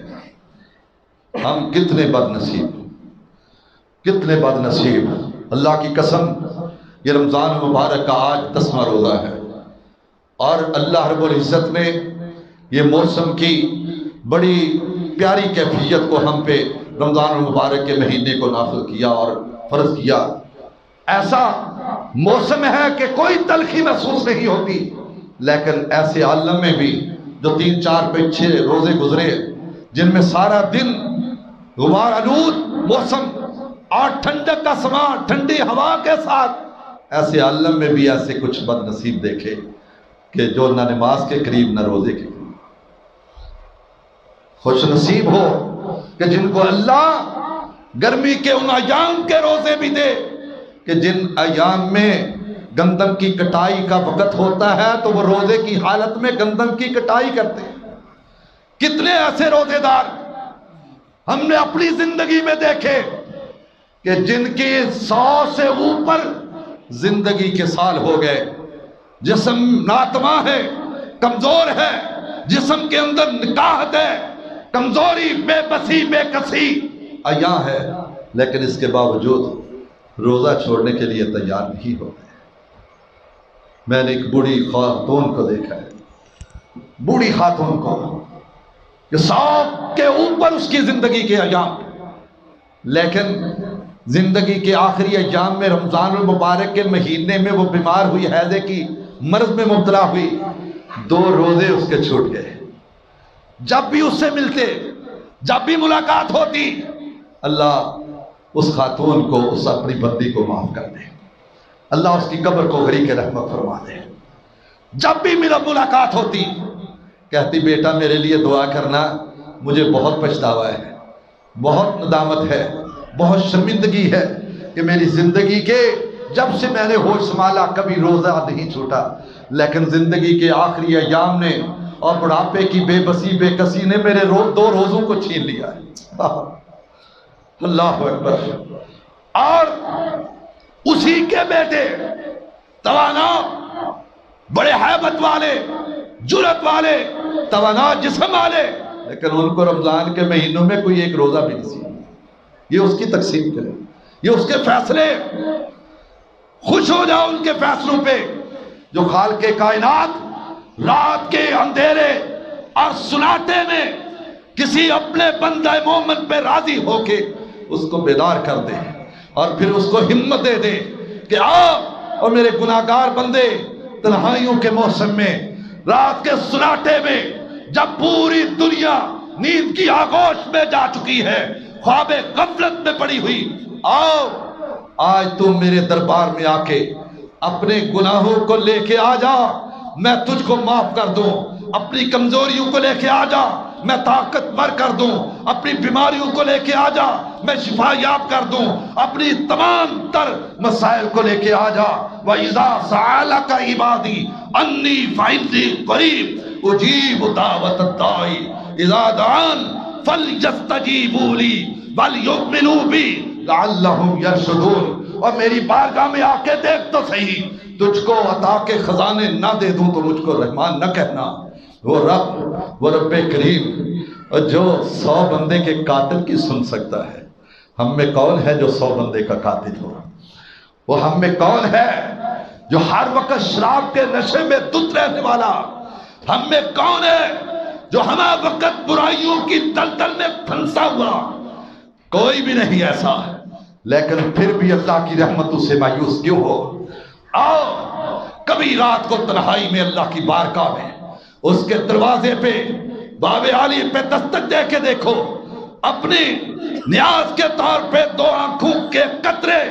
ہم کتنے بد نصیب، کتنے بد نصیب، اللہ کی قسم، یہ رمضان مبارک کا آج 10واں روزہ ہے، اور اللہ رب العزت نے یہ موسم کی بڑی پیاری کیفیت کو ہم پہ رمضان المبارک کے مہینے کو نافذ کیا اور فرض کیا۔ ایسا موسم ہے کہ کوئی تلخی محسوس نہیں ہوتی، لیکن ایسے عالم میں بھی جو 3 4 5 6 روزے گزرے جن میں سارا دن غبار آلود موسم اور ٹھنڈک کا سما ٹھنڈی ہوا کے ساتھ، ایسے عالم میں بھی ایسے کچھ بد نصیب دیکھے کہ جو نہ نماز کے قریب نہ روزے کے قریب۔ خوش نصیب ہو کہ جن کو اللہ گرمی کے ان ایام کے روزے بھی دے کہ جن ایام میں گندم کی کٹائی کا وقت ہوتا ہے تو وہ روزے کی حالت میں گندم کی کٹائی کرتے ہیں۔ کتنے ایسے روزے دار ہم نے اپنی زندگی میں دیکھے کہ جن کی 100 سے اوپر زندگی کے سال ہو گئے، جسم ناتواں ہے، کمزور ہے، جسم کے اندر نکاہت ہے، کمزوری، بے بسی، بے کسی عیاں ہے، لیکن اس کے باوجود روزہ چھوڑنے کے لیے تیار نہیں ہوتے۔ میں نے ایک بوڑھی خاتون کو دیکھا ہے، بوڑھی خاتون کو کہ 100 کے اوپر اس کی زندگی کے ایام، لیکن زندگی کے آخری ایام میں رمضان المبارک کے مہینے میں وہ بیمار ہوئی، ہیضے کی مرض میں مبتلا ہوئی، 2 روزے اس کے چھوٹ گئے۔ جب بھی اس سے ملتے، جب بھی ملاقات ہوتی، اللہ اس خاتون کو، اس اپنی بندی کو معاف کر دے، اللہ اس کی قبر کو غریق رحمت فرما دے۔ جب بھی میرا ملاقات ہوتی کہتی بیٹا میرے لیے دعا کرنا، مجھے بہت پچھتاوا ہے، بہت ندامت ہے، بہت شرمندگی ہے کہ میری زندگی کے جب سے میں نے ہوش سنبھالا کبھی روزہ نہیں چھوٹا، لیکن زندگی کے آخری ایام نے اور بڑھاپے کی بے بسی بے کسی نے میرے 2 روزوں کو چھین لیا ہے۔ اللہ اکبر۔ اور اسی کے بیٹے توانا، بڑے ہیبت والے، جرأت والے، توانا جسم والے، لیکن ان کو رمضان کے مہینوں میں کوئی ایک روزہ بھی نصیب نہیں۔ یہ اس کی تقسیم کرے، یہ اس کے فیصلے، خوش ہو جاؤ ان کے فیصلوں پہ جو خالق کائنات رات کے اندھیرے اور سناٹے میں کسی اپنے بندہ مومن پہ راضی ہو کے اس کو بیدار کر دے اور پھر اس کو ہمت دے دے کہ آؤ اور میرے گناہگار بندے تنہائیوں کے موسم میں، رات کے سناٹے میں، جب پوری دنیا نیند کی آغوش میں جا چکی ہے، خواب غفلت میں پڑی ہوئی، آؤ آج تم میرے دربار میں آ کے اپنے گناہوں کو لے کے آ جا، میں تجھ کو معاف کر دوں، اپنی کمزوریوں کو لے کے آ جا، میں طاقتور کر دوں، اپنی بیماریوں کو لے کے آ جا، میں شفا یاب کر دوں، اپنی تمام تر مسائل کو لے کے آ جا۔ وَإِذَا سَأَلَكَ عِبَادِي أَنِّي فَإِنِّي قَرِيبٌ أُجِيبُ دَعْوَةَ الدَّاعِ إِذَا دَعَانِ فَلْيَسْتَجِيبُوا لِي وَلْيُؤْمِنُوا بِي لَعَلَّهُمْ يَرْشُدُونَ۔ اور میری بارگاہ میں آ کے دیکھ تو صحیح، تجھ کو عطا کے خزانے نہ دے دوں تو مجھ کو رحمان نہ کہنا۔ وہ رب کریم جو 100 بندے کے قاتل کی سن سکتا ہے، ہم میں کون ہے جو 100 بندے کا قاتل ہو؟ وہ ہم میں کون ہے جو ہر وقت شراب کے نشے میں دھت رہنے والا؟ ہم میں کون ہے جو ہمہ وقت برائیوں کی دلدل میں پھنسا ہوا؟ کوئی بھی نہیں ایسا، لیکن پھر بھی اللہ کی رحمتوں سے مایوس کیوں ہو؟ آؤ کبھی رات کو تنہائی میں اللہ کی بارگاہ میں اس کے دروازے پہ باب عالی پہ دستک دے کے دیکھو، اپنی نیاز کے طور پہ 2 آنکھوں کے قطرے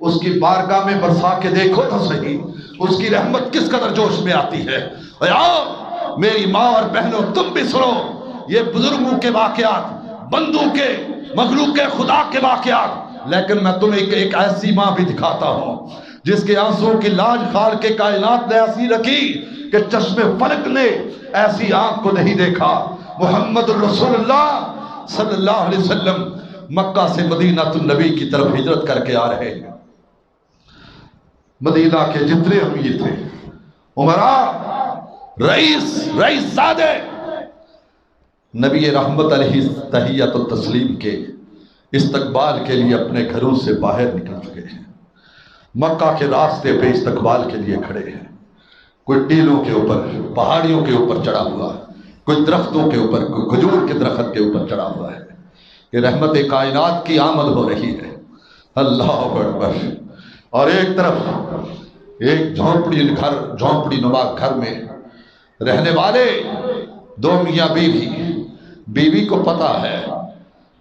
اس کی بارگاہ میں برسا کے دیکھو تو صحیح، اس کی رحمت کس قدر جوش میں آتی ہے۔ اور آؤ میری ماں اور بہنوں، تم بھی سنو یہ بزرگوں کے واقعات، بندوں کے، مخلوق کے خدا کے واقعات، لیکن میں تمہیں ایک ایسی ماں بھی دکھاتا ہوں جس کے آنسوں کی لاج خال کے کائنات نے ایسی رکھی کہ چشم فلک نے ایسی آنکھ کو نہیں دیکھا۔ محمد رسول اللہ صلی اللہ علیہ وسلم مکہ سے مدینہ النبی کی طرف ہجرت کر کے آ رہے ہیں۔ مدینہ کے جتنے امیر تھے، عمراء، رئیس زادے، نبی رحمت علیہ تحیت و تسلیم کے استقبال کے لیے اپنے گھروں سے باہر نکل چکے ہیں، مکہ کے راستے پہ استقبال کے لیے کھڑے ہیں۔ کوئی ٹیلوں کے اوپر، پہاڑیوں کے اوپر چڑھا ہوا، کوئی درختوں کے اوپر، کوئی کھجور کے درخت کے اوپر چڑھا ہوا ہے کہ رحمت کائنات کی آمد ہو رہی ہے۔ اللہ اکبر۔ اور ایک طرف ایک جھونپڑی نما گھر میں رہنے والے 2 میاں بیوی کو پتا ہے،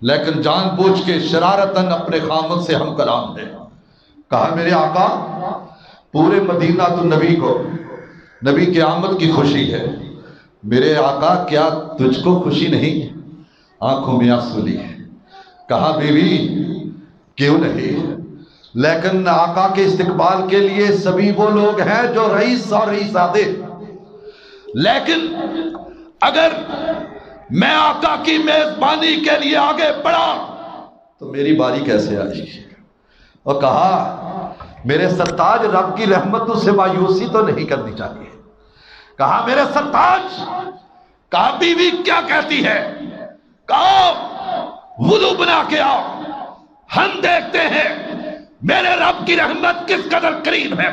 لیکن جان بوجھ کے شرارتاً اپنے خامد سے ہم کلام ہے۔ کہا میرے آقا پورے مدینہ النبی کو نبی کی آمد کی خوشی ہے، میرے آقا کیا تجھ کو خوشی نہیں؟ آنکھوں میں آنسو لیے کہا بیوی کیوں نہیں، لیکن آقا کے استقبال کے لیے سبھی وہ لوگ ہیں جو رئیس اور رئیسادے، لیکن اگر میں آقا کی میزبانی کے لیے آگے بڑھا تو میری باری کیسے آئی؟ اور کہا میرے سرتاج رب کی رحمتوں سے مایوسی تو نہیں کرنی چاہیے۔ کہا میرے سرتاج، کہا بیوی کیا کہتی ہے؟ کہا وضو بنا کے آؤ، ہم دیکھتے ہیں میرے رب کی رحمت کس قدر قریب ہے۔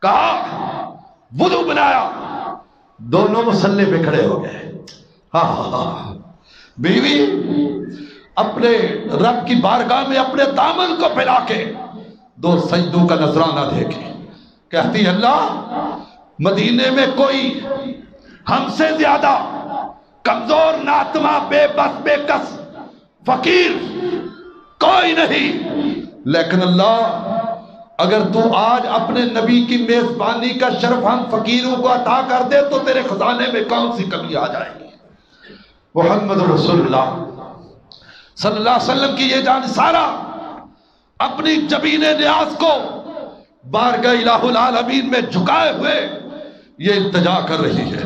کہا وضو بنایا، دونوں مصلی پہ کھڑے ہو گئے۔ بیوی اپنے رب کی بارگاہ میں اپنے دامن کو پھیلا کے 2 سجدوں کا نذرانہ دے کے کہتی اللہ مدینے میں کوئی ہم سے زیادہ کمزور، ناتما، بے بس، بے کس، فقیر کوئی نہیں، لیکن اللہ اگر تو آج اپنے نبی کی میزبانی کا شرف ہم فقیروں کو عطا کر دے تو تیرے خزانے میں کون سی کمی آ جائے گی۔ محمد رسول اللہ صلی اللہ علیہ وسلم کی یہ جان سارا اپنی جبین نیاز کو بارگاہ الہ العالمین میں جھکائے ہوئے یہ التجا کر رہی ہے،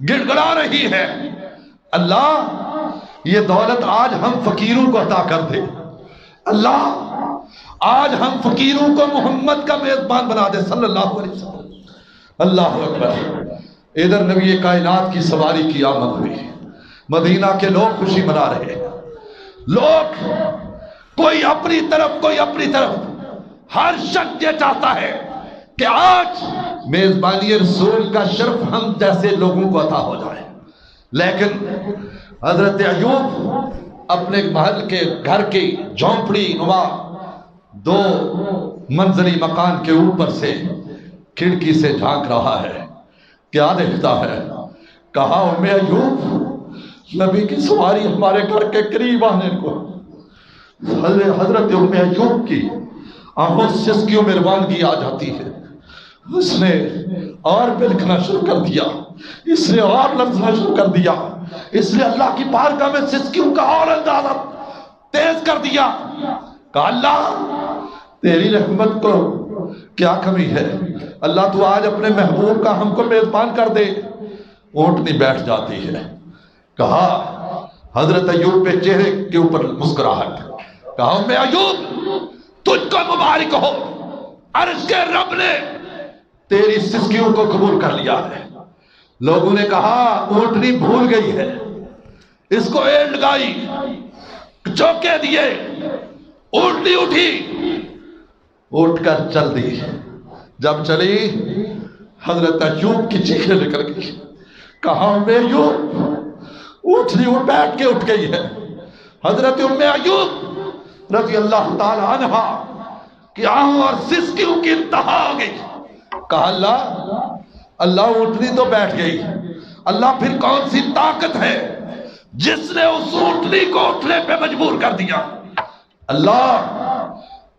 گڑ گڑا رہی ہے، اللہ یہ دولت آج ہم فقیروں کو عطا کر دے، اللہ آج ہم فقیروں کو محمد کا میزبان بنا دے صلی اللہ علیہ وسلم۔ اللہ اکبر۔ ادھر نبی کائنات کی سواری کی آمد ہوئی، مدینہ کے لوگ خوشی منا رہے ہیں، لوگ کوئی اپنی طرف کوئی اپنی طرف، ہر شخص یہ چاہتا ہے کہ آج میزبانی رسول کا شرف ہم جیسے لوگوں کو عطا ہو جائے، لیکن حضرت ایوب اپنے محل کے گھر کی جھونپڑی نما 2 منزلی مکان کے اوپر سے کھڑکی سے جھانک رہا ہے، کیا دیکھتا ہے؟ کہا ام ایوب نبی کی سواری ہمارے گھر کے قریب آنے کو، حضرت ام ایوب کی آنکھوں سے سسکیوں میں روانگی آ جاتی ہے، اس نے اور بلکنا شروع کر دیا، اس نے اور لرزنا شروع کر دیا، اس نے اللہ کی بارگاہ میں سسکیوں کا اور اندازہ تیز کر دیا۔ کہا اللہ تیری رحمت کو کیا کمی ہے، اللہ تو آج اپنے محبوب کا ہم کو میزبان کر دے۔ اونٹنی بیٹھ جاتی ہے۔ کہا حضرت ایوب پہ چہرے کے اوپر مسکراہٹ، کہا ام ایوب تجھ کو مبارک ہو، عرش کے رب نے تیری سسکیوں کو قبول کر لیا ہے۔ لوگوں نے کہا اونٹنی بھول گئی ہے، اس کو اینڈ لگائی، چوکے دیے، اونٹنی اٹھی، اٹھ کر چل دی۔ جب چلی حضرت ایوب کی چیخیں نکل گئی، کہا ام ایوب، اونٹنی بیٹھ کے اٹھ گئی ہے۔ حضرت ام ایوب رضی اللہ تعالی عنہ کی آہوں اور سسکیوں کی انتہا ہو گئی۔ کہا اللہ اونٹنی تو بیٹھ گئی، اللہ پھر کون سی طاقت ہے جس نے اس اونٹنی کو اٹھنے پہ مجبور کر دیا؟ اللہ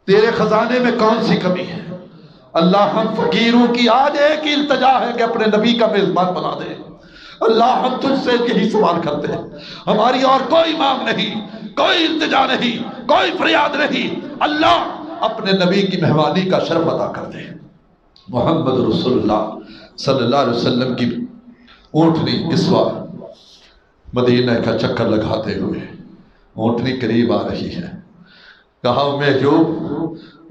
تیرے خزانے میں کون سی کمی ہے؟ اللہ ہم فقیروں کی آج ایک ہی التجا ہے کہ اپنے نبی کا میزبان بنا دے۔ اللہ ہم تجھ سے یہی سوال کرتے ہیں، ہماری اور کوئی مانگ نہیں، کوئی التجا نہیں، کوئی فریاد نہیں، اللہ اپنے نبی کی مہمانی کا شرف عطا کر دے۔ محمد رسول اللہ صلی اللہ علیہ وسلم کی اونٹنی اس وقت مدینہ کا چکر لگاتے ہوئے اونٹنی قریب آ رہی ہے۔ کہا ام ایوب،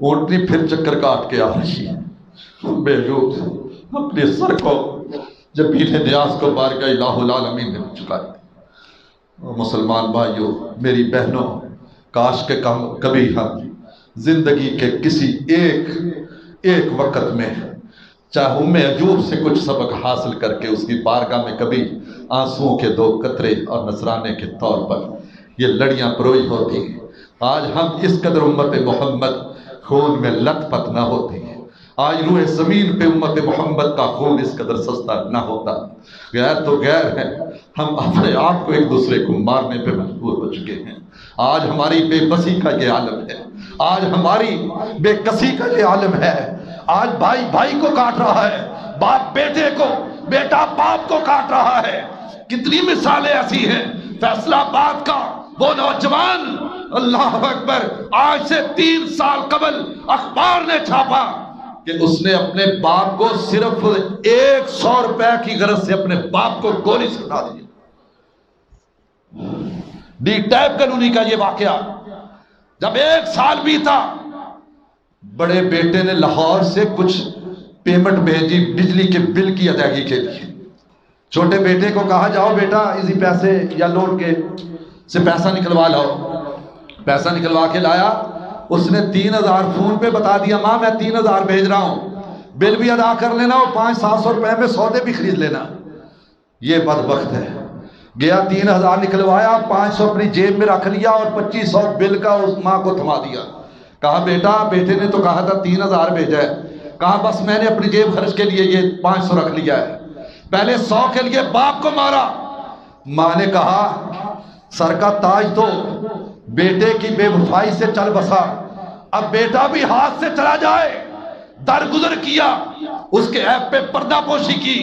اونٹنی پھر چکر کاٹ کے آ رہی ہے۔ ام ایوب اپنے سر کو جبین نیاز کو بارگاہ الہ العالمین نے جھکایا۔ مسلمان بھائیوں، میری بہنوں، کاش کے کبھی ہم زندگی کے کسی ایک وقت میں چاہے ام ایوب سے کچھ سبق حاصل کر کے اس کی بارگاہ میں کبھی آنسوؤں کے 2 قطرے اور نذرانے کے طور پر یہ لڑیاں پروئی ہوتی، آج ہم اس قدر امت محمد خون میں لت پت نہ ہوتی، آج روح زمین پہ امت محمد کا خون اس قدر سستا نہ ہوتا۔ غیر تو غیر ہے، ہم اپنے آپ کو ایک دوسرے کو مارنے پہ مجبور ہو چکے ہیں۔ آج ہماری بے بسی کا یہ عالم ہے، آج ہماری بے کسی کا یہ عالم ہے۔ آج بھائی بھائی کو کاٹ رہا ہے، باپ بیٹے کو، بیٹا باپ کو کاٹ رہا ہے۔ کتنی مثالیں ایسی ہیں۔ فیصلہ آباد کا وہ نوجوان، اللہ اکبر، آج سے 3 سال قبل اخبار نے چھاپا کہ اس نے اپنے باپ کو صرف 100 روپے کی غرض سے اپنے باپ کو گولی سے اڑا دی۔ ڈی ٹیپ کالونی کا یہ واقعہ، جب 1 سال بیتا، بڑے بیٹے نے لاہور سے کچھ پیمنٹ بھیجی بجلی کے بل کی ادائیگی کے لیے۔ چھوٹے بیٹے کو کہا جاؤ بیٹا اسی پیسے یا لوٹ کے سے پیسہ نکلوا لاؤ۔ پیسہ نکلوا کے لایا، اس نے 3000 فون پہ بتا دیا، ماں میں 3000 بھیج رہا ہوں، بل بھی ادا کر لینا اور 500-700 روپے میں سودے بھی خرید لینا۔ یہ بدبخت ہے، گیا 3000 نکلوایا، 500 اپنی جیب میں رکھ لیا اور 2500 بل کا اس ماں کو تھما دیا۔ کہا بیٹے نے تو کہا تھا 3000 بھیجا ہے، کہا بس میں نے اپنی جیب خرچ کے لیے یہ 500 رکھ لیا ہے۔ پہلے 100 کے لیے باپ کو مارا۔ ماں نے کہا سر کا تاج تو بیٹے کی بے وفائی سے چل بسا، اب بیٹا بھی ہاتھ سے چلا جائے۔ درگزر کیا، اس کے عیب پہ پردہ پوشی کی،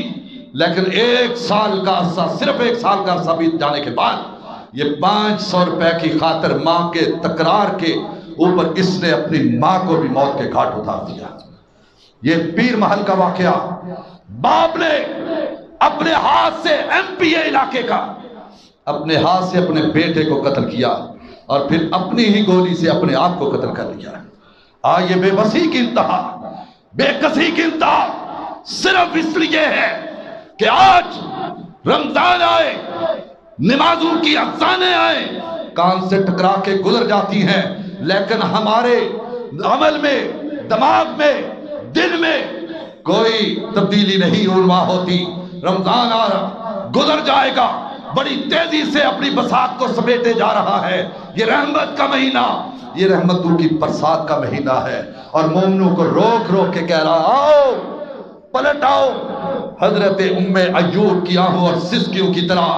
لیکن 1 سال کا عرصہ، صرف 1 سال کا عرصہ بیت جانے کے بعد یہ 500 روپے کی خاطر ماں کے تکرار کے اوپر اس نے اپنی ماں کو بھی موت کے گھاٹ اتار دیا۔ یہ پیر محل کا واقعہ، باپ نے اپنے ہاتھ سے MP علاقے کا اپنے ہاتھ سے اپنے بیٹے کو قتل کیا اور پھر اپنی ہی گولی سے اپنے آپ کو قتل کر لیا۔ آج یہ بے بسی کی انتہا، بے کسی کی انتہا صرف اس لیے ہے کہ آج رمضان آئے، نمازوں کی اذانیں آئیں، کان سے ٹکرا کے گزر جاتی ہیں، لیکن ہمارے عمل میں، دماغ میں، دل میں کوئی تبدیلی نہیں رونما ہوتی۔ رمضان آ رہا، گزر جائے گا، بڑی تیزی سے اپنی بساط کو سمیٹے جا رہا ہے۔ یہ رحمت کا مہینہ، یہ رحمتوں کی برسات کا مہینہ ہے، اور مومنوں کو روک روک کے کہہ رہا آؤ پلٹ آؤ۔ حضرت ام ایوب کی آہوں اور سسکیوں کی طرح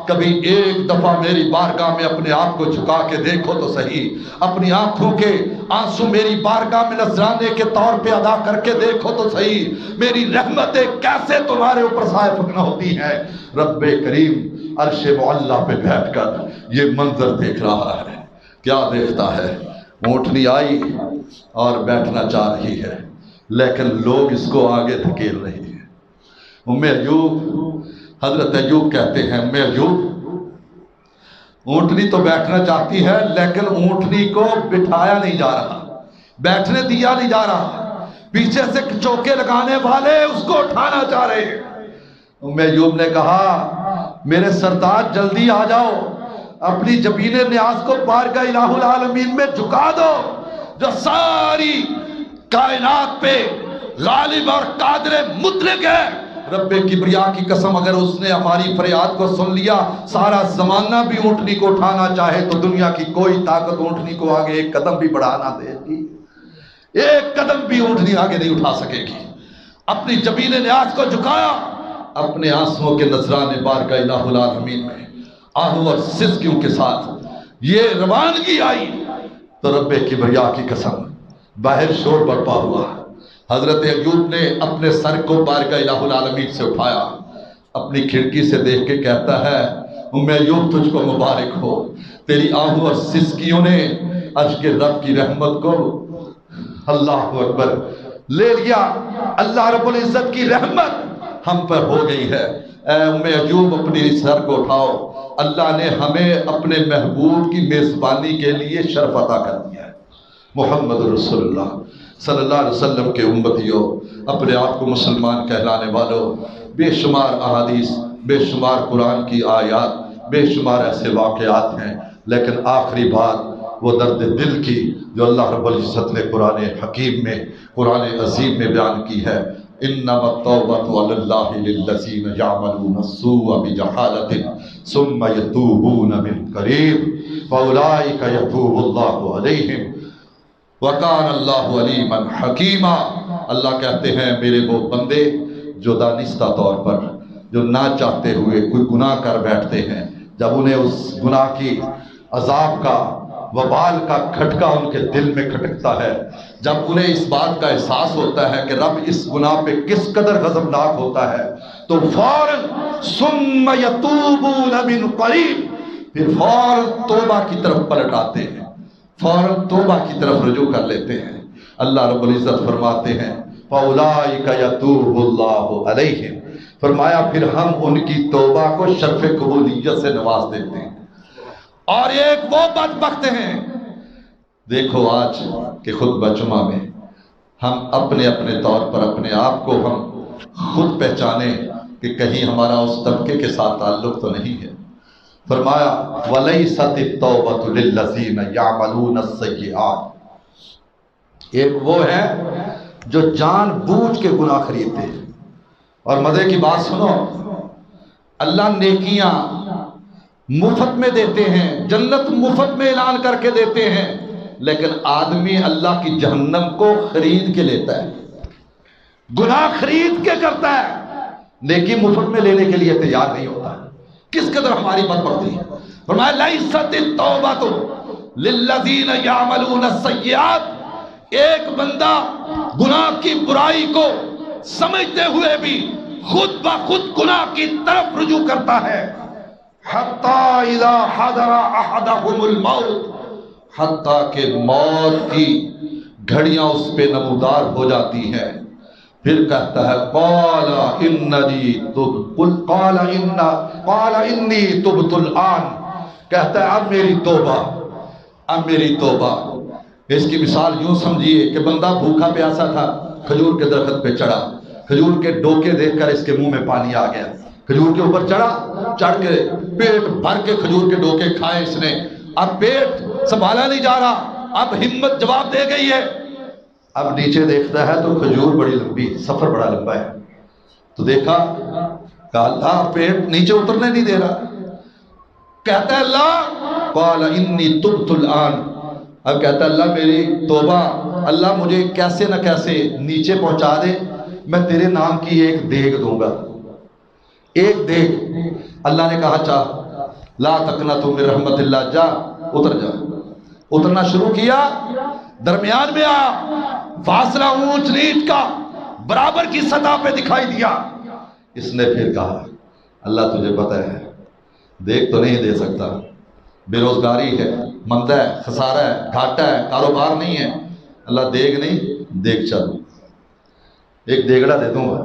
کبھی ایک دفعہ میری بارگاہ میں اپنے آپ کو جھکا کے دیکھو تو صحیح، اپنی آنکھوں کے آنسو میری بارگاہ میں نذرانے کے طور پہ ادا کر کے دیکھو تو صحیح، میری رحمتیں کیسے تمہارے اوپر سائے فکنا ہوتی ہیں۔ رب کریم عرش معلیٰ پہ بیٹھ کر یہ منظر دیکھ رہا ہے۔ کیا دیکھتا ہے؟ اونٹنی آئی اور بیٹھنا چاہ رہی ہے، لیکن لوگ اس کو آگے دھکیل رہے ہیں۔ ام ایوب، حضرت ایوب کہتے ہیں ام ایوب اونٹنی تو بیٹھنا چاہتی ہے، لیکن اونٹنی کو بٹھایا نہیں جا رہا، بیٹھنے دیا نہیں جا رہا۔ پیچھے سے چوکے لگانے والے اس کو اٹھانا چاہ رہے ہیں۔ ام ایوب نے کہا میرے سردار جلدی آ جاؤ، اپنی جبین نیاز کو بارگاہ الہ العالمین میں جھکا دو جو ساری کائنات پہ غالب اور قادر مطلق ہے۔ رب کبریا کی قسم اگر اس نے ہماری فریاد کو سن لیا، سارا زمانہ بھی اونٹنی کو اٹھانا چاہے تو دنیا کی کوئی طاقت اونٹنی کو آگے ایک قدم بھی بڑھانا دے گی، ایک قدم بھی اونٹنی آگے نہیں اٹھا سکے گی۔ اپنی جبین نیاز کو جھکایا، اپنے آنسوؤں کے نذرانے بارگاہ الہ العالمین میں آہو اور سسکیوں کے ساتھ یہ روانگی آئی تو رب کبریا کی قسم باہر شور برپا ہوا۔ حضرت ایوب نے اپنے سر کو بارگاہ الہ العالمین سے اٹھایا، اپنی کھڑکی سے دیکھ کے کہتا ہے ام ایوب تجھ کو مبارک ہو، تیری آہو اور سسکیوں نے عرش کے رب کی رحمت کو اللہ اکبر لے لیا۔ اللہ رب العزت کی رحمت ہم پر ہو گئی ہے۔ اے ام ایوب اپنی سر کو اٹھاؤ، اللہ نے ہمیں اپنے محبوب کی میزبانی کے لیے شرف عطا کر دیا ہے۔ محمد رسول اللہ صلی اللہ علیہ وسلم کے امتیوں، اپنے آپ کو مسلمان کہلانے والوں، بے شمار احادیث، بے شمار قرآن کی آیات، بے شمار ایسے واقعات ہیں، لیکن آخری بات وہ درد دل کی جو اللہ رب العزت نے قرآن حکیم میں، قرآن عظیم میں بیان کی ہے۔ انما التوبۃ علی اللہ للذین یعملون السوء بجہالۃ ثم یتوبون من قریب فاولئک یتوب اللہ علیہم وَقَانَ اللَّهُ عَلِيمًا حَكِيمًا۔ اللہ کہتے ہیں میرے وہ بندے جو دانستہ طور پر، جو نہ چاہتے ہوئے کوئی گناہ کر بیٹھتے ہیں، جب انہیں اس گناہ کی عذاب کا، وبال کا کھٹکا ان کے دل میں کھٹکتا ہے، جب انہیں اس بات کا احساس ہوتا ہے کہ رب اس گناہ پہ کس قدر غضبناک ہوتا ہے، تو فوراً ثُمَّ يَتُوبُونَ مِن قَرِيب، پھر فوراً توبہ کی طرف پلٹ آتے ہیں، فوراً توبہ کی طرف رجوع کر لیتے ہیں۔ اللہ رب العزت فرماتے ہیں فَأُولَئِكَ يَتُوبُ اللَّهُ عَلَيْهِمْ، فرمایا پھر ہم ان کی توبہ کو شرف قبولیت سے نواز دیتے ہیں۔ اور ایک وہ بدبخت ہیں، دیکھو آج کے خطبہ جمعہ میں ہم اپنے اپنے طور پر اپنے آپ کو ہم خود پہچانیں کہ کہیں ہمارا اس طبقے کے ساتھ تعلق تو نہیں ہے۔ فرمایا وَلَيْسَتِ التَّوْبَةُ لِلَّذِينَ يَعْمَلُونَ السَّيِّئَاتِ، ایک وہ ہے جو جان بوجھ کے گناہ خریدتے ہیں۔ اور مزے کی بات سنو، اللہ نیکیاں مفت میں دیتے ہیں، جنت مفت میں اعلان کر کے دیتے ہیں، لیکن آدمی اللہ کی جہنم کو خرید کے لیتا ہے، گناہ خرید کے کرتا ہے، نیکی مفت میں لینے کے لیے تیار نہیں ہوتا۔ کس قدر ہماری بدبختی ہے۔ فرمایا لیست التوبۃ للذین یعملون السیئات، ایک بندہ گناہ کی برائی کو سمجھتے ہوئے بھی خود بخود گناہ کی طرف رجوع کرتا ہے، حتی اذا حضر احدهم الموت، حتیٰ کہ موت کی گھڑیاں اس پہ نمودار ہو جاتی ہیں، پھر کہتا ہے قال انی تبت الآن، کہتا ہے اب میری توبہ، اب میری توبہ۔ اس کی مثال یوں سمجھیے کہ بندہ بھوکا پیاسا تھا، کھجور کے درخت پہ چڑھا، کھجور کے ڈوکے دیکھ کر اس کے منہ میں پانی آ گیا، کھجور کے اوپر چڑھا، چڑھ کے پیٹ بھر کے کھجور کے ڈوکے کھائے اس نے، اب پیٹ سنبھالا نہیں جا رہا، اب ہمت جواب دے گئی ہے، اب نیچے دیکھتا ہے تو کھجور بڑی لمبی، سفر بڑا لمبا ہے، تو دیکھا کہ اللہ پیٹ نیچے اترنے نہیں دے رہا، کہتا ہے اللہ قال انی تبت الآن، اب کہتا ہے اللہ میری توبہ، اللہ مجھے کیسے نہ کیسے نیچے پہنچا دے، میں تیرے نام کی ایک دیگ دوں گا، ایک دیگ۔ اللہ نے کہا چاہ لا تقنطوا من رحمت اللہ، جا اتر جا، اترنا شروع کیا، درمیان میں آیا، فاصلہ اونچ نیچ کا برابر کی سطح پہ دکھائی دیا، اس نے پھر کہا اللہ تجھے پتہ ہے دیکھ تو نہیں دے سکتا، بے روزگاری ہے، مندہ ہے، خسارہ ہے، گھاٹا ہے، کاروبار نہیں ہے، اللہ دیکھ نہیں دیکھ چل، ایک دیگڑا دے دوں گا۔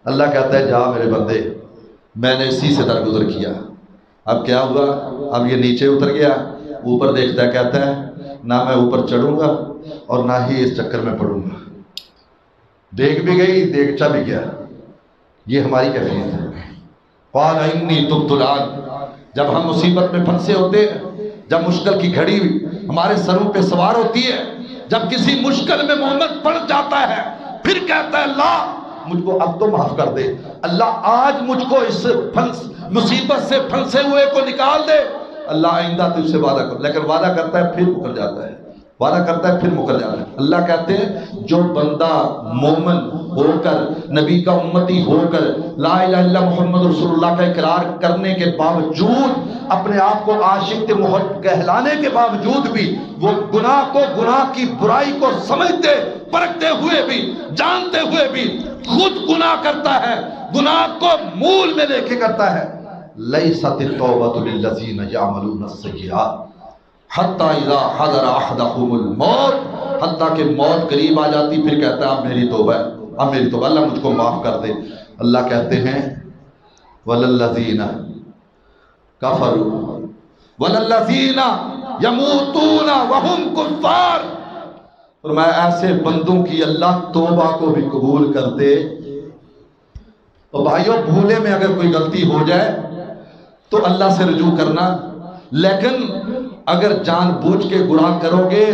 اللہ کہتا ہے جا میرے بندے، میں نے اسی سے درگزر کیا، اب کیا ہوا، اب یہ نیچے اتر گیا، اوپر دیکھتا ہے، کہتا ہے نہ میں اوپر چڑھوں گا اور نہ ہی اس چکر میں پڑوں گا، دیگ بھی گئی دیگچا بھی گیا. یہ ہماری کیفیت ہے. قال انی تبت الآن. جب ہم مصیبت میں پھنسے ہوتے ہیں، جب مشکل کی گھڑی ہمارے سروں پہ سوار ہوتی ہے، جب کسی مشکل میں محمد پڑ جاتا ہے، پھر کہتا ہے اللہ مجھ کو اب تو معاف کر دے، اللہ آج مجھ کو اس مصیبت سے پھنسے ہوئے کو نکال دے. اللہ آئندہ تجھ سے وعدہ کر، لیکن وعدہ کرتا ہے پھر مکر جاتا ہے، وعدہ کرتا ہے پھر مکر جاتا ہے. اللہ کہتے ہیں جو بندہ مومن ہو کر، نبی کا امتی ہو کر، لا الہ الا محمد رسول اللہ کا اقرار کرنے کے باوجود، اپنے آپ کو عاشق محب کہلانے کے باوجود بھی، وہ گناہ کو، گناہ کی برائی کو سمجھتے پرکھتے ہوئے بھی، جانتے ہوئے بھی خود گناہ کرتا ہے، گناہ کو مول میں لے کے کرتا ہے. لیست التوبۃ للذین یعملون السیئات حتی اذا حضر احدهم الموت. حتیٰ کہ موت قریب آ جاتی پھر کہتا ہے اب میری توبہ ہے، اب میری توبہ، اللہ مجھ کو معاف کر دے. اللہ کہتے ہیں وللذین کفروا وللذین یموتون وهم کفار. فرمایا ایسے بندوں کی اللہ توبہ کو بھی قبول کر دے. تو بھائیوں بھولے میں اگر کوئی غلطی ہو جائے تو اللہ سے رجوع کرنا، لیکن اگر جان بوجھ کے گناہ کرو گے،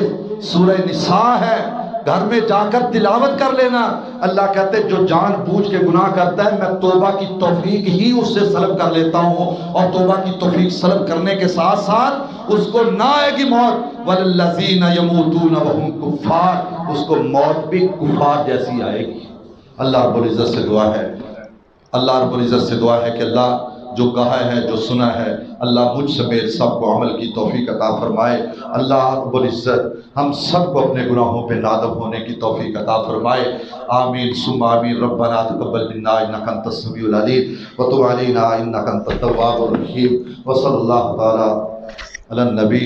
سورہ نساء ہے، گھر میں جا کر تلاوت کر لینا. اللہ کہتے ہیں جو جان بوجھ کے گناہ کرتا ہے میں توبہ کی توفیق ہی اس سے سلب کر لیتا ہوں، اور توبہ کی توفیق سلب کرنے کے ساتھ ساتھ اس کو نہ آئے گی موت. وَالَّذِينَ يَمُوتُونَ وَهُمْ كُفَّارٌ. اس کو موت بھی کفار جیسی آئے گی. اللہ رب العزت سے دعا ہے، اللہ رب العزت سے دعا ہے کہ اللہ جو کہا ہے، جو سنا ہے، اللہ مجھ سمیت سب کو عمل کی توفیق عطا فرمائے. اللہ رب العزت ہم سب کو اپنے گناہوں پہ نادم ہونے کی توفیق عطا فرمائے. آمین ثم آمین. ربنا تقبل منا انک انت السمیع العلیم وتب علینا انک انت التواب الرحیم. وصلی اللہ تعالی علی النبی.